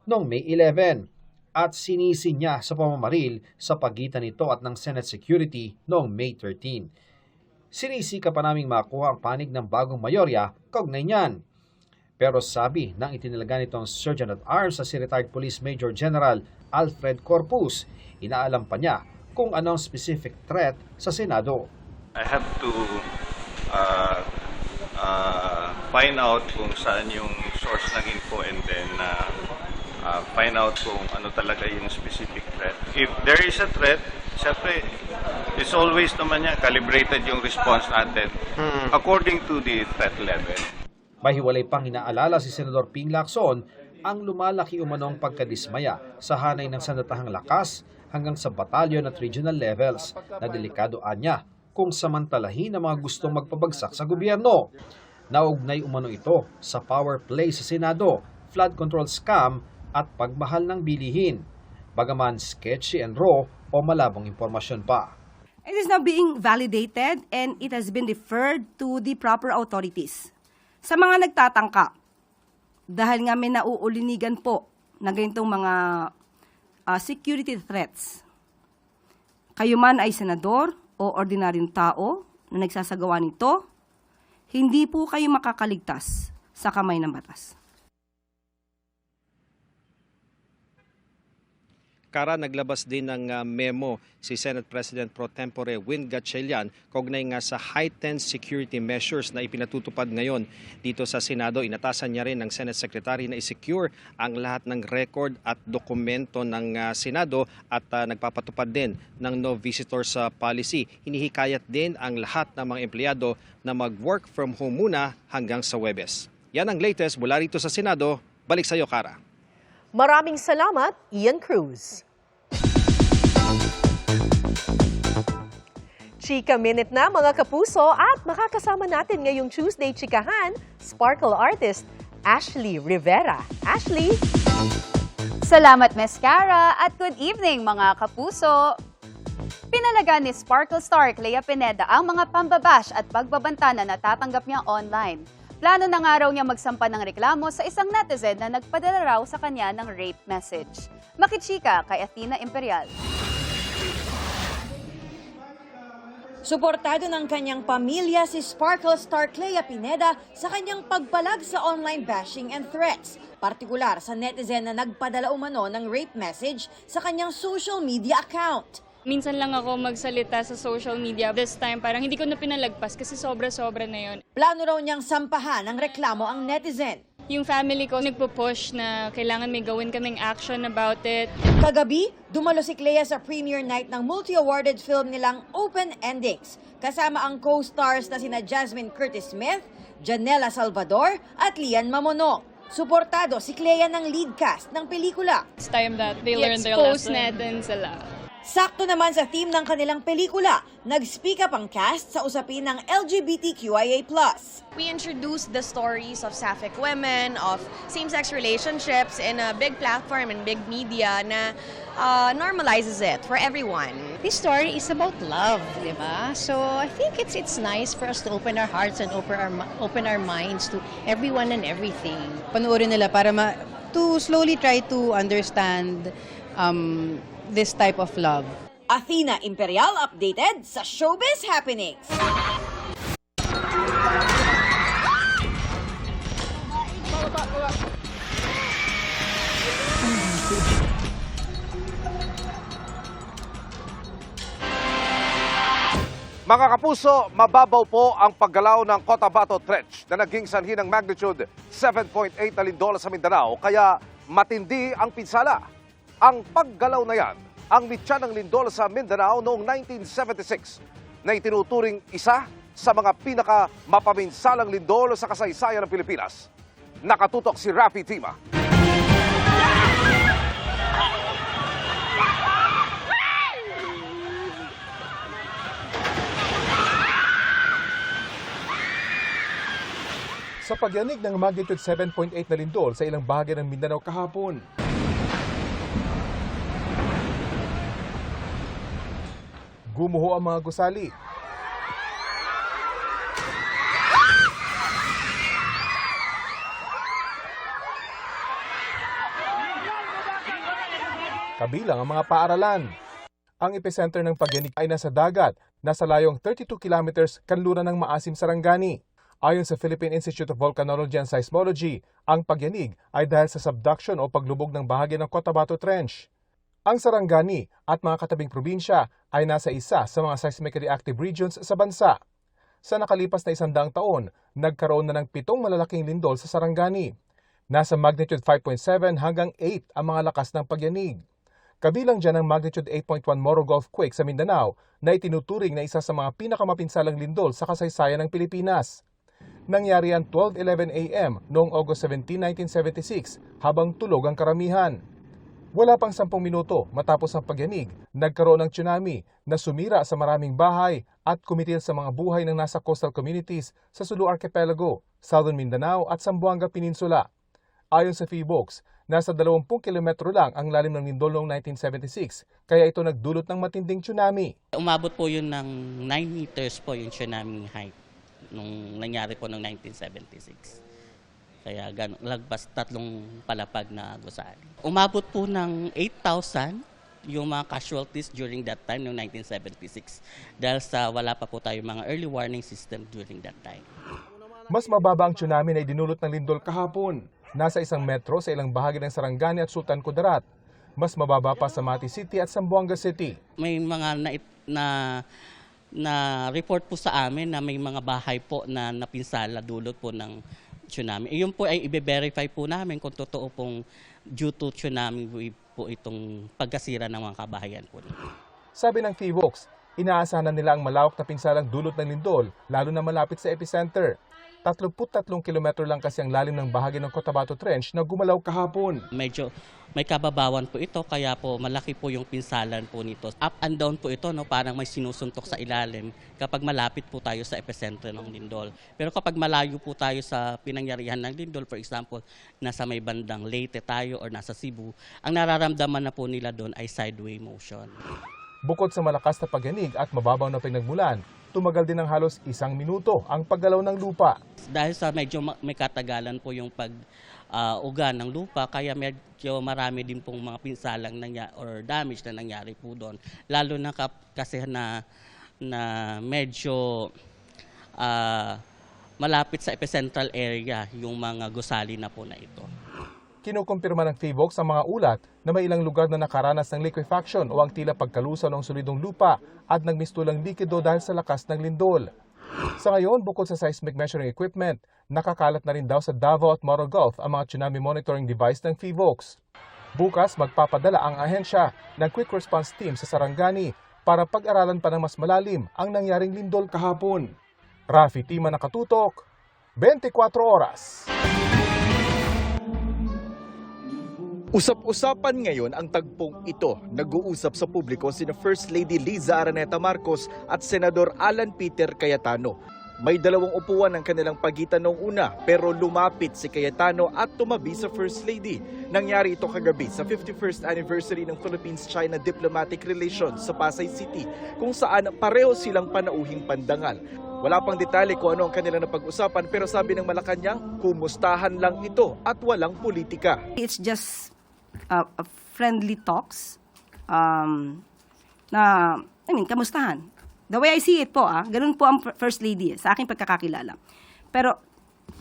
Speaker 26: noong May 11. at sinisi niya sa pamamaril sa pagitan nito at ng Senate security noong May 13. Sinisika pa naming makuha ang panig ng bagong mayorya kaugnay niyan. Pero sabi ng itinalaga nitong Sergeant at Arms na si retired Police Major General Alfred Corpus, inaalam pa niya kung anong specific threat sa Senado.
Speaker 10: I have to find out kung saan yung source ng info and then find out kung ano talaga yung specific threat. If there is a threat, syempre, it's always naman yan, calibrated yung response natin according to the threat level.
Speaker 26: Mahiwalay pang inaalala si Senador Ping Lacson ang lumalaki umanong pagkadismaya sa hanay ng sandatahang lakas hanggang sa batalyon at regional levels na delikado anya kung samantalahin ang mga gustong magpabagsak sa gobyerno. Naugnay umano ito sa power play sa Senado, flood control scam at pagmahal ng bilihin. Bagaman sketchy and raw o malabong impormasyon pa.
Speaker 11: It is now being validated and it has been referred to the proper authorities. Sa mga nagtatangka, dahil nga may nauulinigan po na ganitong mga security threats, kayo man ay senador o ordinaryong tao na nagsasagawa nito, hindi po kayo makakaligtas sa kamay ng batas.
Speaker 9: Kara, naglabas din ng memo si Senate President Pro Tempore Win Gatchalian kaugnay nga sa heightened security measures na ipinatutupad ngayon dito sa Senado. Inatasan niya rin ng Senate Secretary na i-secure ang lahat ng record at dokumento ng Senado at nagpapatupad din ng no visitors policy. Hinihikayat din ang lahat ng mga empleyado na mag-work from home muna hanggang sa Huwebes. Yan ang latest mula rito sa Senado. Balik sa iyo, Kara.
Speaker 1: Maraming salamat, Ian Cruz. Chika Minute na mga kapuso at makakasama natin ngayong Tuesday Chikahan, Sparkle artist Ashley Rivera. Ashley!
Speaker 12: Salamat, Miss Cara, at good evening mga kapuso! Pinalaga ni Sparkle star Clea Pineda ang mga pambabash at pagbabanta na natatanggap niya online. Plano na nga raw niya magsampa ng reklamo sa isang netizen na nagpadala raw sa kanya ng rape message. Makichika kay Athena Imperial.
Speaker 13: Suportado ng kanyang pamilya si Sparkle star Clea Pineda sa kanyang pagpalag sa online bashing and threats, partikular sa netizen na nagpadala umano ng rape message sa kanyang social media account.
Speaker 7: Minsan lang ako magsalita sa social media. This time, parang hindi ko na pinalagpas kasi sobra-sobra na yun.
Speaker 13: Plano raw niyang sampahan ng reklamo ang netizen.
Speaker 7: Yung family ko nagpo-push na kailangan may gawin kaming action about it.
Speaker 13: Kagabi, dumalo si Clea sa premiere night ng multi-awarded film nilang Open Endings, kasama ang co-stars na sina Jasmine Curtis Smith, Janela Salvador at Lian Mamonong. Suportado si Clea ng lead cast ng pelikula.
Speaker 7: It's time that they learn their lesson. I-expose natin sila.
Speaker 13: Sakto naman sa theme ng kanilang pelikula, nag-speak up ang cast sa usapin ng LGBTQIA+.
Speaker 14: We introduced the stories of sapphic women, of same-sex relationships in a big platform and big media na normalizes it for everyone.
Speaker 15: This story is about love, di ba? So I think it's nice for us to open our hearts and open our minds to everyone and everything.
Speaker 27: Panoorin nila para to slowly try to understand this type of love.
Speaker 13: Athena Imperial updated sa Showbiz Happenings.
Speaker 3: Mga kapuso, mababaw po ang paggalaw ng Cotabato Trench na naging sanhi ng magnitude 7.8 na lindol sa Mindanao, kaya matindi ang pinsala. Ang paggalaw na yan ang mitya ng lindol sa Mindanao noong 1976 na itinuturing isa sa mga pinaka-mapaminsalang lindol sa kasaysayan ng Pilipinas. Nakatutok si Rafi Tima.
Speaker 28: Sa pagyanig ng magnitude 7.8 na lindol sa ilang bahagi ng Mindanao kahapon, gumuho ang mga gusali. kabilang ang mga paaralan. Ang epicenter ng pagyanig ay nasa dagat, nasa layong 32 kilometers kanluran ng Maasim, Sarangani. Ayon sa Philippine Institute of Volcanology and Seismology, ang pagyanig ay dahil sa subduction o paglubog ng bahagi ng Cotabato Trench. Ang Sarangani at mga katabing probinsya ay nasa isa sa mga seismically active regions sa bansa. Sa nakalipas na 100 taon, nagkaroon na ng 7 malalaking lindol sa Sarangani. Nasa magnitude 5.7 hanggang 8 ang mga lakas ng pagyanig. Kabilang dyan ang magnitude 8.1 Morogolf quake sa Mindanao na itinuturing na isa sa mga pinakamapinsalang lindol sa kasaysayan ng Pilipinas. Nangyari yan 12:11 a.m. noong August 17, 1976 habang tulog ang karamihan. Wala pang 10 minuto matapos ang pagyanig, nagkaroon ng tsunami na sumira sa maraming bahay at kumitil sa mga buhay ng nasa coastal communities sa Sulu Archipelago, Southern Mindanao at Zamboanga Peninsula. Ayon sa PHIVOLCS, nasa 20 kilometro lang ang lalim ng lindol noong 1976, kaya ito nagdulot ng matinding tsunami.
Speaker 16: Umabot po yun ng 9 meters po yung tsunami height nung nangyari po noong 1976. Kaya lagpas 3 palapag na gusali. Umabot po ng 8,000 yung mga casualties during that time noong 1976 dahil sa wala pa po tayong mga early warning system during that time.
Speaker 28: Mas mababa ang tsunami na idinulot ng lindol kahapon. Nasa 1 metro sa ilang bahagi ng Sarangani at Sultan Kudarat. Mas mababa pa sa Mati City at Zamboanga City.
Speaker 16: May mga na report po sa amin na may mga bahay po na napinsala dulot po ng tsunami. Iyon po ay i-verify po namin kung totoo pong due to tsunami po itong pagkasira ng mga kabahayan po.
Speaker 28: Sabi ng PHIVOLCS, inaasahan na nila ang malawak na pinsalang dulot ng lindol, lalo na malapit sa epicenter. 33 kilometro lang kasi ang lalim ng bahagi ng Cotabato Trench na gumalaw kahapon.
Speaker 16: Medyo may kababawan po ito, kaya po malaki po yung pinsalan po nito. Up and down po ito, no? Parang may sinusuntok sa ilalim kapag malapit po tayo sa epicenter ng lindol. Pero kapag malayo po tayo sa pinangyarihan ng lindol, for example, nasa may bandang Leyte tayo or nasa Cebu, ang nararamdaman na po nila doon ay sideway motion.
Speaker 28: Bukod sa malakas na pagyanig at mababaw na pinagmulan, tumagal din ng halos 1 minuto ang paggalaw ng lupa.
Speaker 16: Dahil sa medyo may katagalan po yung pag-uga ng lupa, kaya medyo marami din pong mga pinsalang or damage na nangyari po doon. Lalo na kasi na medyo malapit sa epicentral area yung mga gusali na po na ito.
Speaker 28: Kinukumpirma ng PHIVOLCS ang mga ulat na may ilang lugar na nakaranas ng liquefaction o ang tila pagkalusaw ng solidong lupa at nagmistulang likido dahil sa lakas ng lindol. Sa ngayon, bukod sa seismic measuring equipment, nakakalat na rin daw sa Davao at Morogolf ang mga tsunami monitoring device ng PHIVOLCS. Bukas, magpapadala ang ahensya ng Quick Response Team sa Sarangani para pag-aralan pa ng mas malalim ang nangyaring lindol kahapon. Rafi Tima nakatutok, 24 oras.
Speaker 17: Usap-usapan ngayon ang tagpong ito. Nag-uusap sa publiko sina First Lady Liza Araneta Marcos at Senador Alan Peter Cayetano. May 2 upuan ang kanilang pagitan noong una pero lumapit si Cayetano at tumabi sa First Lady. Nangyari ito kagabi sa 51st anniversary ng Philippines-China Diplomatic Relations sa Pasay City kung saan pareho silang panauhing pandangal. Wala pang detalye kung ano ang kanilang napag-usapan pero sabi ng Malacanang, kumustahan lang ito at walang politika.
Speaker 11: It's just friendly talks kamustahan. The way I see it po, ganun po ang First Lady sa aking pagkakakilala. Pero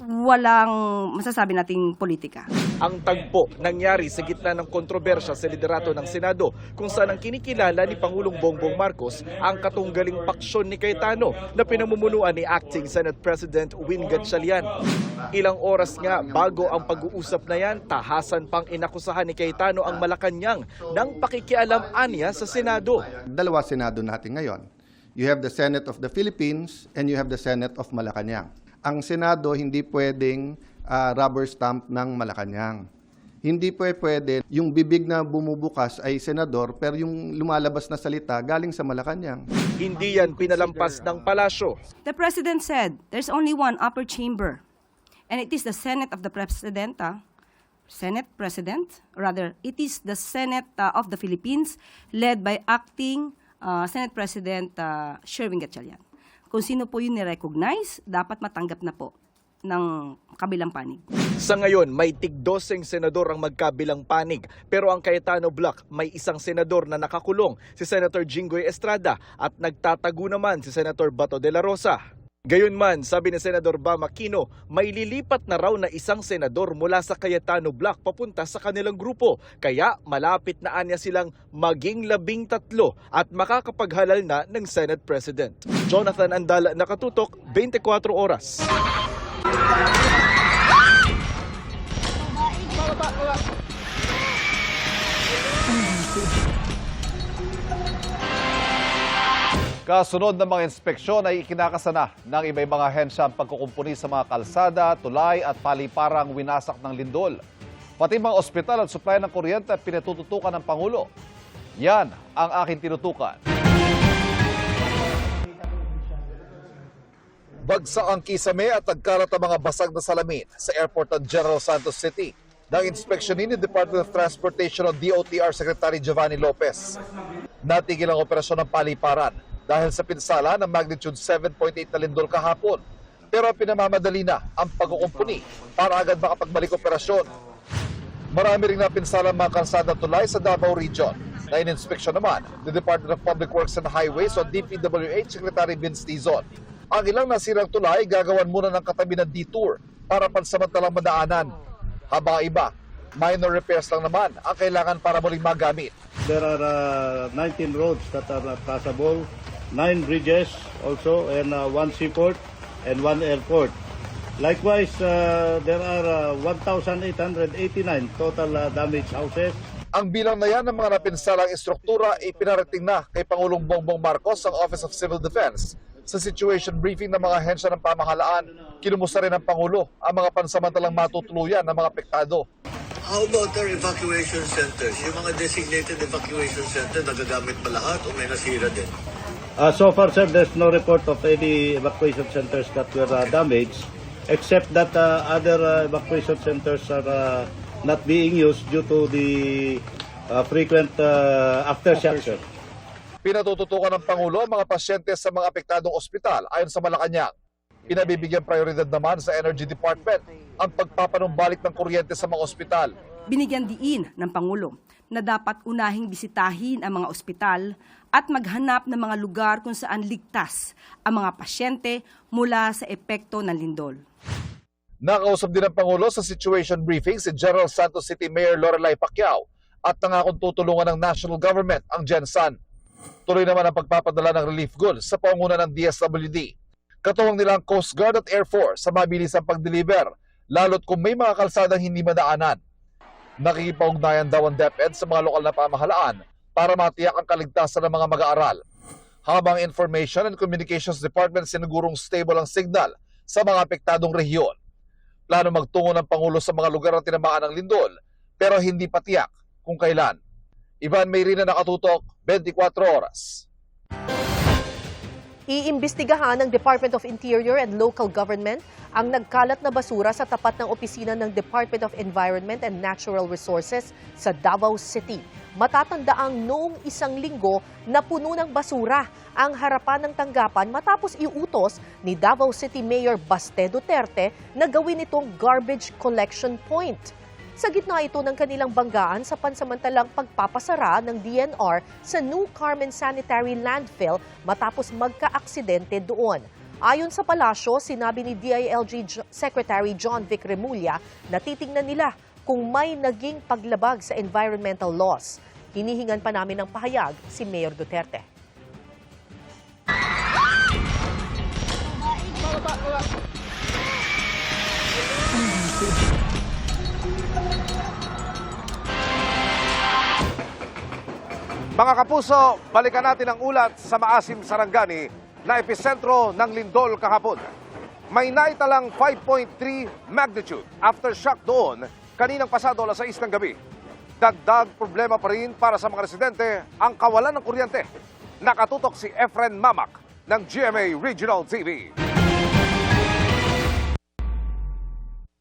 Speaker 11: walang masasabi nating politika.
Speaker 17: Ang tagpo nangyari sa gitna ng kontrobersya sa liderato ng Senado kung saan ang kinikilala ni Pangulong Bongbong Marcos ang katunggaling paksyon ni Cayetano na pinamumunuan ni Acting Senate President Win Gatchalian. Ilang oras nga bago ang pag-uusap na yan, tahasan pang inakusahan ni Cayetano ang Malacanang ng pakikialam-anya sa Senado.
Speaker 18: 2 Senado natin ngayon. You have the Senate of the Philippines and you have the Senate of Malacanang. Ang Senado hindi pwedeng rubber stamp ng Malacanang. Hindi pwede yung bibig na bumubukas ay senador pero yung lumalabas na salita galing sa Malacanang.
Speaker 17: Hindi yan pinalampas ng palasyo.
Speaker 11: The President said there's only one upper chamber and it is the Senate of the President. It is the Senate of the Philippines led by Acting Senate President Sherwin Gatchalian. Kung sino po yun ni-recognize, dapat matanggap na po ng kabilang panig.
Speaker 17: Sa ngayon, may tig-12 senador ang magkabilang panig. Pero ang Cayetano Block, may isang senador na nakakulong, si Senator Jinggoy Estrada, at nagtatago naman si Senator Bato de la Rosa. Gayunman, sabi ni Senador Bam Aquino, may lilipat na raw na isang senador mula sa Cayetano Block papunta sa kanilang grupo. Kaya malapit na anya silang maging 13 at makakapaghalal na ng Senate President. Jonathan Andala, Nakatutok, 24 Oras.
Speaker 4: Kasunod ng mga inspeksyon ay ikinakasana ng iba-ibang ahensya ang pagkukumpuni sa mga kalsada, tulay at paliparang winasak ng lindol. Pati mga ospital at supply ng kuryente pinatututukan ng Pangulo. Yan ang aking tinutukan. Bagsak ang kisame at nagkalat ang mga basag na salamin sa airport ng General Santos City. Nang inspeksyonin ni Department of Transportation o DOTR Secretary Giovanni Lopez. Natigil ang operasyon ng paliparan dahil sa pinsala ng magnitude 7.8 na lindol kahapon. Pero pinamamadali na ang pagkukumpuni para agad makapagbalik operasyon. Marami ring napinsala ang mga kalsada tulay sa Davao Region. Na in-inspeksyon naman the Department of Public Works and Highways o DPWH Secretary Vince Tizon. Ang ilang nasirang tulay gagawan muna ng katabi ng detour para pansamantalang madaanan. Habang iba, minor repairs lang naman ang kailangan para muling magamit.
Speaker 2: There are 19 roads that are passable, 9 bridges also, and 1 seaport and 1 airport. Likewise, there are 1,889 total damaged houses.
Speaker 4: Ang bilang na yan ng mga napinsalang istruktura ay pinarating na kay Pangulong Bongbong Marcos ang Office of Civil Defense. Sa situation briefing ng mga ahensya ng pamahalaan, kinumusta rin ng Pangulo ang mga pansamantalang matutuluyan ng mga apektado.
Speaker 5: How about our evacuation centers? Yung mga designated evacuation center, nagagamit ba lahat o may nasira din?
Speaker 2: So far, sir, there's no report of any evacuation centers that were damaged, except that other evacuation centers are not being used due to the frequent aftershocks.
Speaker 4: Pinatututukan ng Pangulo ang mga pasyente sa mga apektadong ospital ayon sa Malacanang. Pinabibigyan prioridad naman sa Energy Department ang pagpapanumbalik ng kuryente sa mga ospital.
Speaker 11: Binigyan diin ng Pangulo na dapat unahing bisitahin ang mga ospital at maghanap ng mga lugar kung saan ligtas ang mga pasyente mula sa epekto ng lindol.
Speaker 4: Nakausap din ng Pangulo sa situation briefing si General Santos City Mayor Lorelai Pacquiao at nangakong tutulungan ng national government ang GenSan. Tuloy naman ang pagpapadala ng relief goods sa pangunguna ng DSWD. Katuwang nila ang Coast Guard at Air Force sa mabilisang pag-deliver, lalo't kung may mga kalsadang hindi madaanan. Nakikipag-ugnayan daw ang DepEd sa mga lokal na pamahalaan para matiyak ang kaligtasan ng mga mag-aaral. Habang Information and Communications Department sinigurong stable ang signal sa mga apektadong rehiyon. Plano magtungo ng Pangulo sa mga lugar na tinamaan ng lindol, pero hindi pa tiyak kung kailan. Ivan Mayrina, Nakatutok, 24 Oras.
Speaker 1: Iimbestigahan ng Department of Interior and Local Government ang nagkalat na basura sa tapat ng opisina ng Department of Environment and Natural Resources sa Davao City. Matatandaang noong isang linggo na puno ng basura ang harapan ng tanggapan matapos iutos ni Davao City Mayor Baste Duterte na gawin itong garbage collection point. Sa gitna ito ng kanilang banggaan sa pansamantalang pagpapasara ng DNR sa New Carmen Sanitary Landfill matapos magka-aksidente doon. Ayon sa palasyo, sinabi ni DILG Secretary John Vic Remulla na titingnan nila kung may naging paglabag sa environmental laws. Hinihingan pa namin ng pahayag si Mayor Duterte.
Speaker 3: Mga kapuso, balikan natin ang ulat sa Maasim, Sarangani na episentro ng lindol kahapon. May naitalang 5.3 magnitude aftershock doon kaninang pasado alas 6 ng gabi. Dagdag problema pa rin para sa mga residente ang kawalan ng kuryente. Nakatutok si Efren Mamak ng GMA Regional TV.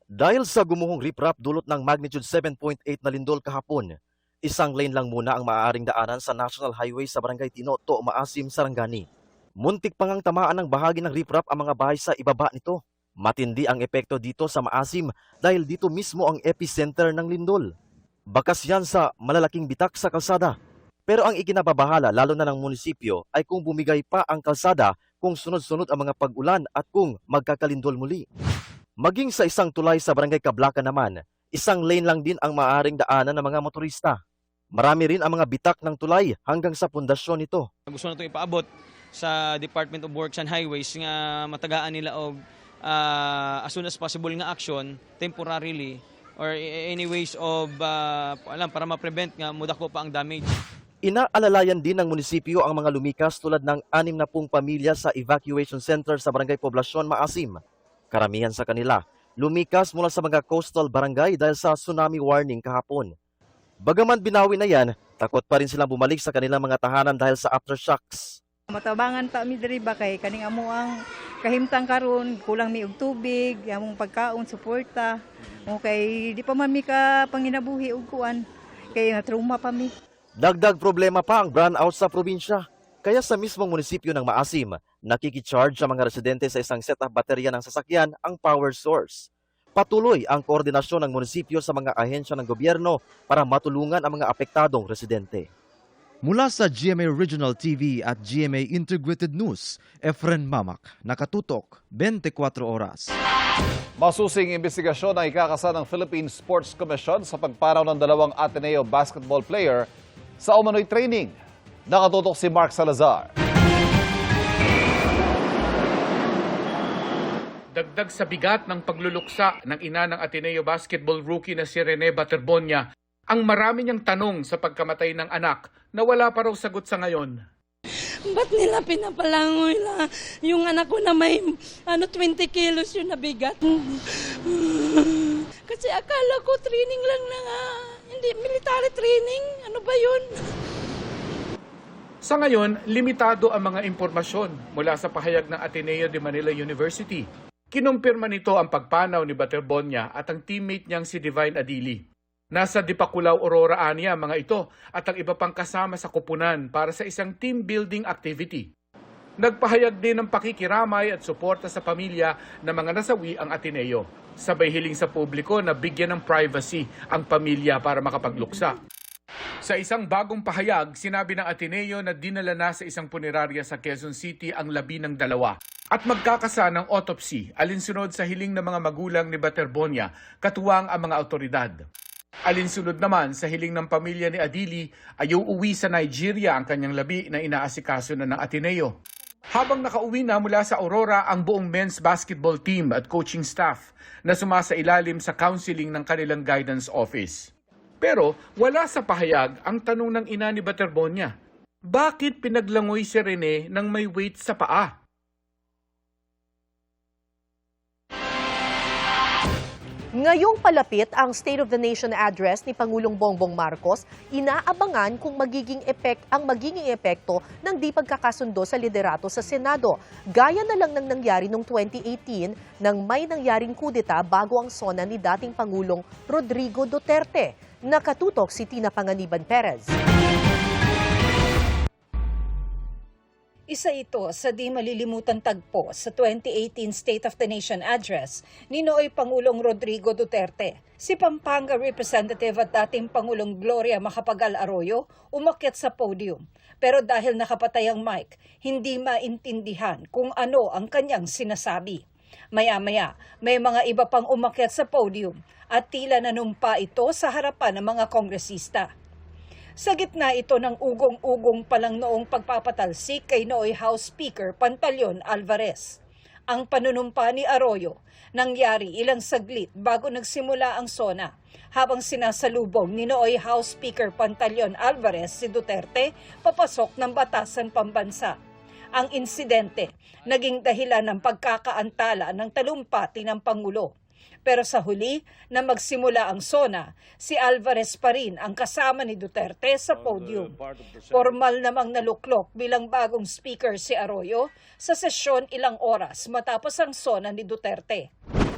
Speaker 19: Dahil sa gumuhong riprap dulot ng magnitude 7.8 na lindol kahapon, isang lane lang muna ang maaaring daanan sa National Highway sa Barangay Tinoto, Maasim, Sarangani. Muntik pang ang tamaan ng bahagi ng riprap ang mga bahay sa ibaba nito. Matindi ang epekto dito sa Maasim dahil dito mismo ang epicenter ng lindol. Bakas yan sa malalaking bitak sa kalsada. Pero ang ikinababahala lalo na ng munisipyo ay kung bumigay pa ang kalsada kung sunod-sunod ang mga pag-ulan at kung magkakalindol muli. Maging sa isang tulay sa Barangay Cablacan naman, isang lane lang din ang maaaring daanan ng mga motorista. Marami rin ang mga bitak ng tulay hanggang sa pundasyon nito.
Speaker 6: Gusto na ito ipaabot sa Department of Works and Highways nga matagaan nila og as soon as possible nga action temporarily or any ways of para ma-prevent nga mudako pa ang damage.
Speaker 19: Inaalalayan din ng munisipyo ang mga lumikas tulad ng 60 pamilya sa evacuation center sa Barangay Poblasyon, Maasim. Karamihan sa kanila lumikas mula sa mga coastal barangay dahil sa tsunami warning kahapon. Bagaman binawi na yan, takot pa rin silang bumalik sa kanilang mga tahanan dahil sa aftershocks.
Speaker 8: Matabangan pa mi diri ba kay kaning amo ang kahimtang karon kulang mi og tubig, among pagkaon suporta. Okay, di pa man mi ka panginabuhi og kuan kay nga trauma pa mi.
Speaker 19: Dagdag problema pa ang brownout sa probinsya. Kaya sa mismong munisipyo ng Maasim, nakikicharge ang mga residente sa isang set of baterya ng sasakyan ang power source. Patuloy ang koordinasyon ng munisipyo sa mga ahensya ng gobyerno para matulungan ang mga apektadong residente.
Speaker 20: Mula sa GMA Regional TV at GMA Integrated News, Efren Mamak, nakatutok 24 oras.
Speaker 4: Masusing investigasyon ang ikakasa ng Philippine Sports Commission sa pagparaw ng 2 Ateneo basketball player sa umano'y training. Nakatutok si Mark Salazar.
Speaker 21: Dagdag sa bigat ng pagluluksa ng ina ng Ateneo basketball rookie na si Rene Baterbonia, ang marami niyang tanong sa pagkamatay ng anak na wala pa raw sagot sa ngayon.
Speaker 22: Ba't nila pinapalangoy na yung anak ko na may 20 kilos yung nabigat? Kasi akala ko training lang na nga, hindi military training. Ano ba yun?
Speaker 21: Sa ngayon, limitado ang mga impormasyon mula sa pahayag ng Ateneo de Manila University. Kinumpirma nito ang pagpanaw ni Baterbonia at ang teammate niyang si Divine Adili. Nasa Dipakulaw, Aurora ania mga ito at ang iba pang kasama sa kupunan para sa isang team building activity. Nagpahayag din ng pakikiramay at suporta sa pamilya ng mga nasawi ang Ateneo. Sabay hiling sa publiko na bigyan ng privacy ang pamilya para makapagluksa. Sa isang bagong pahayag, sinabi ng Ateneo na dinala na sa isang punerarya sa Quezon City ang labi ng 2 at magkakasa ng autopsy alinsunod sa hiling ng mga magulang ni Baterbonia, katuwang ang mga otoridad. Alinsunod naman sa hiling ng pamilya ni Adili ay uuwi sa Nigeria ang kanyang labi na inaasikaso na ng Ateneo. Habang nakauwi na mula sa Aurora ang buong men's basketball team at coaching staff na sumasailalim sa counseling ng kanilang guidance office. Pero wala sa pahayag ang tanong ng ina ni Baterbonia, bakit pinaglangoy si Rene nang may weight sa paa?
Speaker 1: Ngayong palapit ang State of the Nation address ni Pangulong Bongbong Marcos, inaabangan kung magiging epekto ng di pagkakasundo sa liderato sa Senado. Gaya na lang ng nangyari noong 2018 nang may nangyaring kudeta bago ang sona ni dating Pangulong Rodrigo Duterte. Nakatutok si Tina Panganiban Perez.
Speaker 23: Isa ito sa di malilimutan tagpo sa 2018 State of the Nation Address ni Nooy Pangulong Rodrigo Duterte. Si Pampanga Representative at dating Pangulong Gloria Macapagal Arroyo umakyat sa podium. Pero dahil nakapatay ang mic, hindi maintindihan kung ano ang kanyang sinasabi. Maya-maya, may mga iba pang umakyat sa podium at tila nanumpa ito sa harapan ng mga kongresista. Sa gitna ito ng ugong-ugong pa lang noong pagpapatalsik kay Nooy House Speaker Pantaleon Alvarez. Ang panunumpa ni Arroyo nangyari ilang saglit bago nagsimula ang sona habang sinasalubong ni Nooy House Speaker Pantaleon Alvarez si Duterte papasok ng batasan pambansa. Ang insidente naging dahilan ng pagkakaantala ng talumpati ng Pangulo. Pero sa huli, na magsimula ang sona, si Alvarez pa rin ang kasama ni Duterte sa podium. Formal namang naluklok bilang bagong speaker si Arroyo sa sesyon ilang oras matapos ang sona ni Duterte.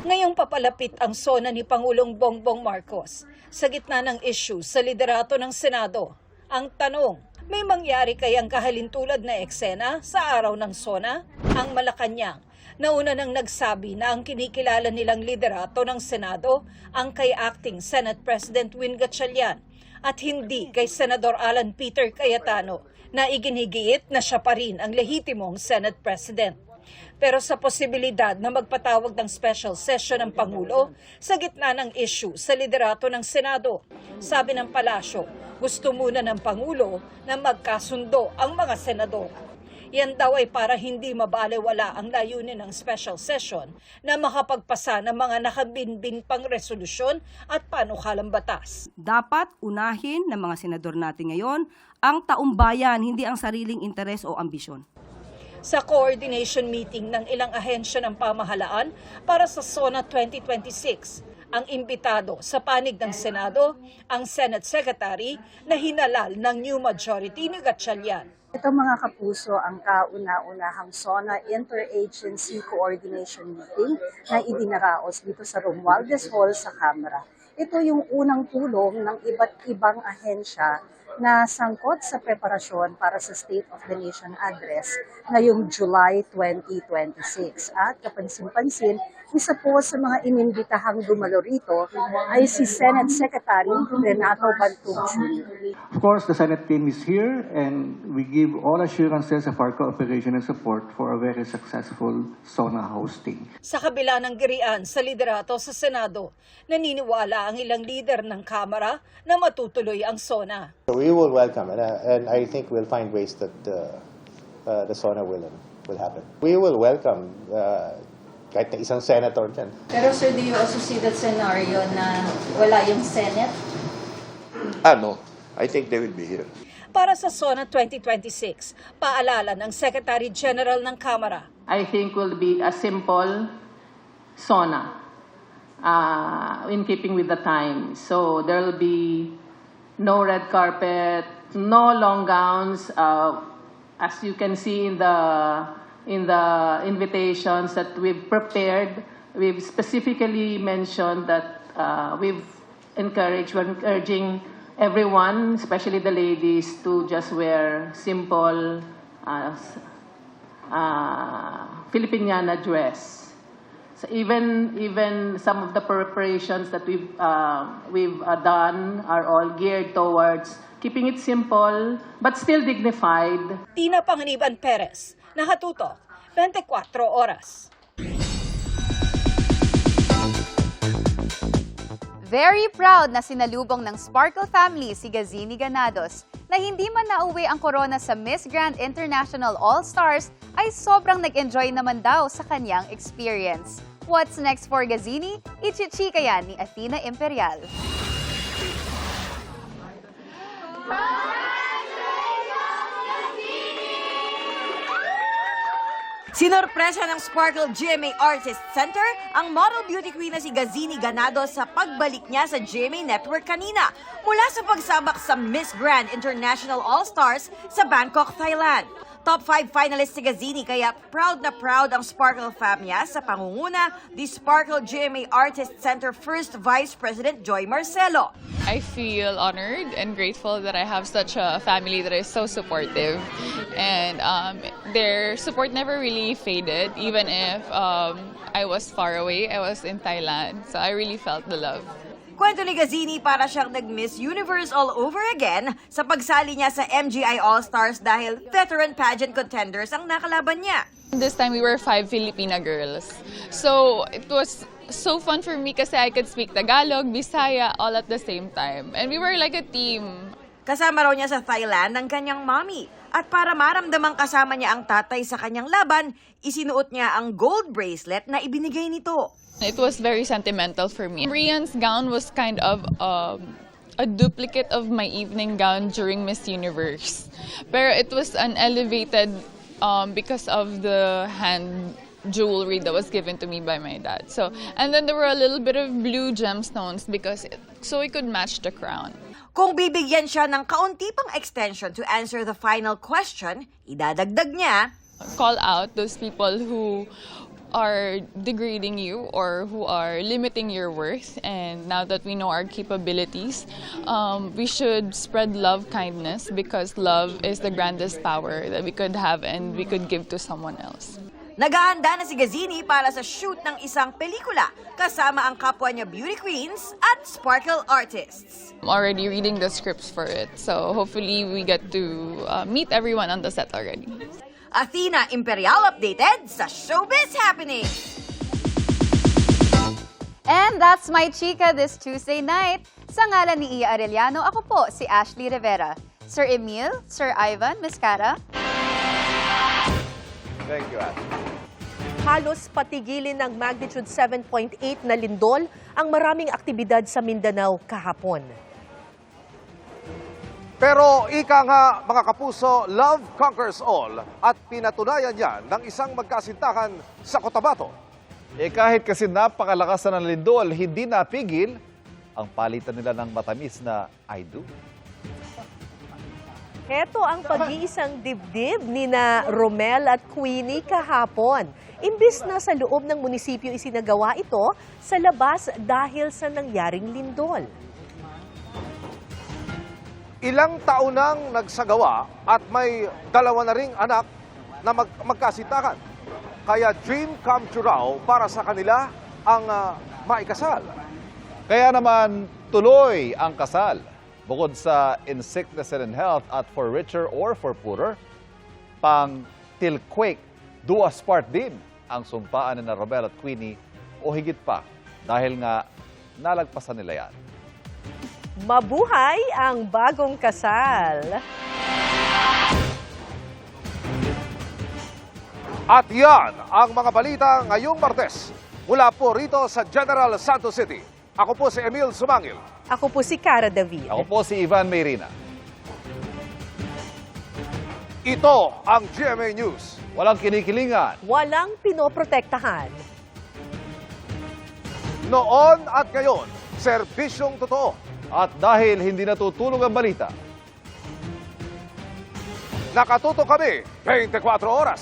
Speaker 23: Ngayong papalapit ang sona ni Pangulong Bongbong Marcos sa gitna ng issue sa liderato ng Senado. Ang tanong, may mangyari kayang kahalintulad na eksena sa araw ng sona? Ang Malacanang Nauna nang nagsabi na ang kinikilala nilang liderato ng Senado ang kay Acting Senate President Win Gatchalian at hindi kay Senador Alan Peter Cayetano na iginigiit na siya pa rin ang lehitimong Senate President. Pero sa posibilidad na magpatawag ng special session ng Pangulo sa gitna ng issue sa liderato ng Senado, sabi ng palasyo, gusto muna ng Pangulo na magkasundo ang mga senador. Yan daw ay para hindi mabalewala ang layunin ng special session na makapagpasa ng mga nakabinbin pang resolusyon at panukalang batas.
Speaker 11: Dapat unahin ng mga senador natin ngayon ang taumbayan, hindi ang sariling interes o ambisyon.
Speaker 23: Sa coordination meeting ng ilang ahensya ng pamahalaan para sa SONA 2026, ang imbitado sa panig ng Senado, ang Senate Secretary na hinalal ng new majority ni Gatchalian.
Speaker 7: Ito mga kapuso ang kauna-unahang SONA Interagency Coordination Meeting na idinaraos dito sa Romualdez Hall sa Kamara. Ito yung unang tulong ng iba't ibang ahensya na sangkot sa preparasyon para sa State of the Nation Address ngayong July 2026. At kapansin-pansin, isa po sa mga inimbitahang dumalo rito ay si Senate Secretary Renato Bantog Jr.
Speaker 9: Of course, the Senate team is here and we give all assurances of our cooperation and support for a very successful SONA hosting.
Speaker 23: Sa kabila ng girian sa liderato sa Senado, naniniwala ang ilang leader ng Kamara na matutuloy ang SONA.
Speaker 10: We will welcome and I think we'll find ways that the SONA will happen. We will welcome kahit na isang senator dyan.
Speaker 12: Pero sir, do you also see that scenario na wala yung Senate?
Speaker 10: No. I think they will be here.
Speaker 23: Para sa SONA 2026, paalala ng Secretary General ng Kamara.
Speaker 14: I think will be a simple SONA in keeping with the time. So there will be no red carpet, no long gowns. As you can see in the invitations that we've prepared, we've specifically mentioned that we're encouraging everyone, especially the ladies, to just wear simple Filipiniana dress. So even some of the preparations that we've done are all geared towards keeping it simple but still dignified.
Speaker 23: Tina Panganiban Perez, nakatutok, 24 oras.
Speaker 24: Very proud na sinalubong ng Sparkle family si Gazini Ganados na hindi man nauwi ang corona sa Miss Grand International All-Stars ay sobrang nag-enjoy naman daw sa kanyang experience. What's next for Gazini? Ichichika yan ni Athena Imperial.
Speaker 13: Sinorpresa ng Sparkle GMA Artist Center ang model beauty queen na si Gazini Ganados sa pagbalik niya sa GMA Network kanina mula sa pagsabak sa Miss Grand International All-Stars sa Bangkok, Thailand. Top 5 finalist si Gazini kaya proud na proud ang Sparkle fam niya sa pangunguna ni Sparkle GMA Artist Center First Vice President Joy Marcelo.
Speaker 25: I feel honored and grateful that I have such a family that is so supportive, and their support never really faded even if I was far away. I was in Thailand, so I really felt the love.
Speaker 13: Kwento ni Gazini para siyang nag-Miss Universe all over again sa pagsali niya sa MGI All-Stars dahil veteran pageant contenders ang nakalaban niya.
Speaker 25: This time we were 5 Filipina girls. So it was so fun for me kasi I could speak Tagalog, Bisaya all at the same time. And we were like a team.
Speaker 13: Kasama raw niya sa Thailand ang kanyang mommy. At para maramdamang kasama niya ang tatay sa kanyang laban, isinuot niya ang gold bracelet na ibinigay nito.
Speaker 25: It was very sentimental for me. Rian's gown was kind of a duplicate of my evening gown during Miss Universe. Pero it was an elevated because of the hand jewelry that was given to me by my dad. So, and then there were a little bit of blue gemstones so it could match the crown.
Speaker 13: Kung bibigyan siya ng kaunti pang extension to answer the final question, idadagdag niya,
Speaker 25: call out those people who are degrading you or who are limiting your worth, and now that we know our capabilities, we should spread love, kindness, because love is the grandest power that we could have and we could give to someone else.
Speaker 13: Naghahanda na si Gazini para sa shoot ng isang pelikula kasama ang kapwa niya beauty queens at sparkle artists.
Speaker 25: I'm already reading the scripts for it, so hopefully we get to meet everyone on the set already.
Speaker 13: Athena Imperial updated sa Showbiz Happening!
Speaker 24: And that's my chika this Tuesday night. Sa ngalan ni Iya Arellano, ako po si Ashley Rivera. Sir Emil, Sir Ivan, Miss Cara.
Speaker 4: Thank you, Ashley.
Speaker 1: Halos patigilin ng magnitude 7.8 na lindol ang maraming aktibidad sa Mindanao kahapon.
Speaker 3: Pero ika nga mga kapuso, love conquers all at pinatunayan yan ng isang magkasintahan sa Cotabato.
Speaker 4: Kahit kasi napakalakas na ng lindol, hindi napigil ang palitan nila ng matamis na I do.
Speaker 1: Heto ang pag-iisang dibdib ni na Romel at Queenie kahapon. Imbis na sa loob ng munisipyo isinagawa ito, sa labas dahil sa nangyaring lindol.
Speaker 3: Ilang taon nang nagsagawa at may dalawa na ring anak na magkasintahan. Kaya dream come true raw para sa kanila ang maikasal.
Speaker 4: Kaya naman tuloy ang kasal. Bukod sa in sickness and in health at for richer or for poorer, pang tilquake, duas-part din ang sumpaan ni na Romel at Queenie o higit pa dahil nga nalagpasan nila yan.
Speaker 1: Mabuhay ang bagong kasal!
Speaker 3: At yan ang mga balita ngayong Martes mula po rito sa General Santos City. Ako po si Emil Sumangil.
Speaker 1: Ako po si Cara David.
Speaker 4: Ako po si Ivan Mayrina.
Speaker 3: Ito ang GMA News.
Speaker 4: Walang kinikilingan.
Speaker 1: Walang pinoprotektahan.
Speaker 3: Noon at ngayon, serbisyong totoo.
Speaker 4: At dahil hindi natutulog ang balita,
Speaker 3: nakatutok kami 24 oras.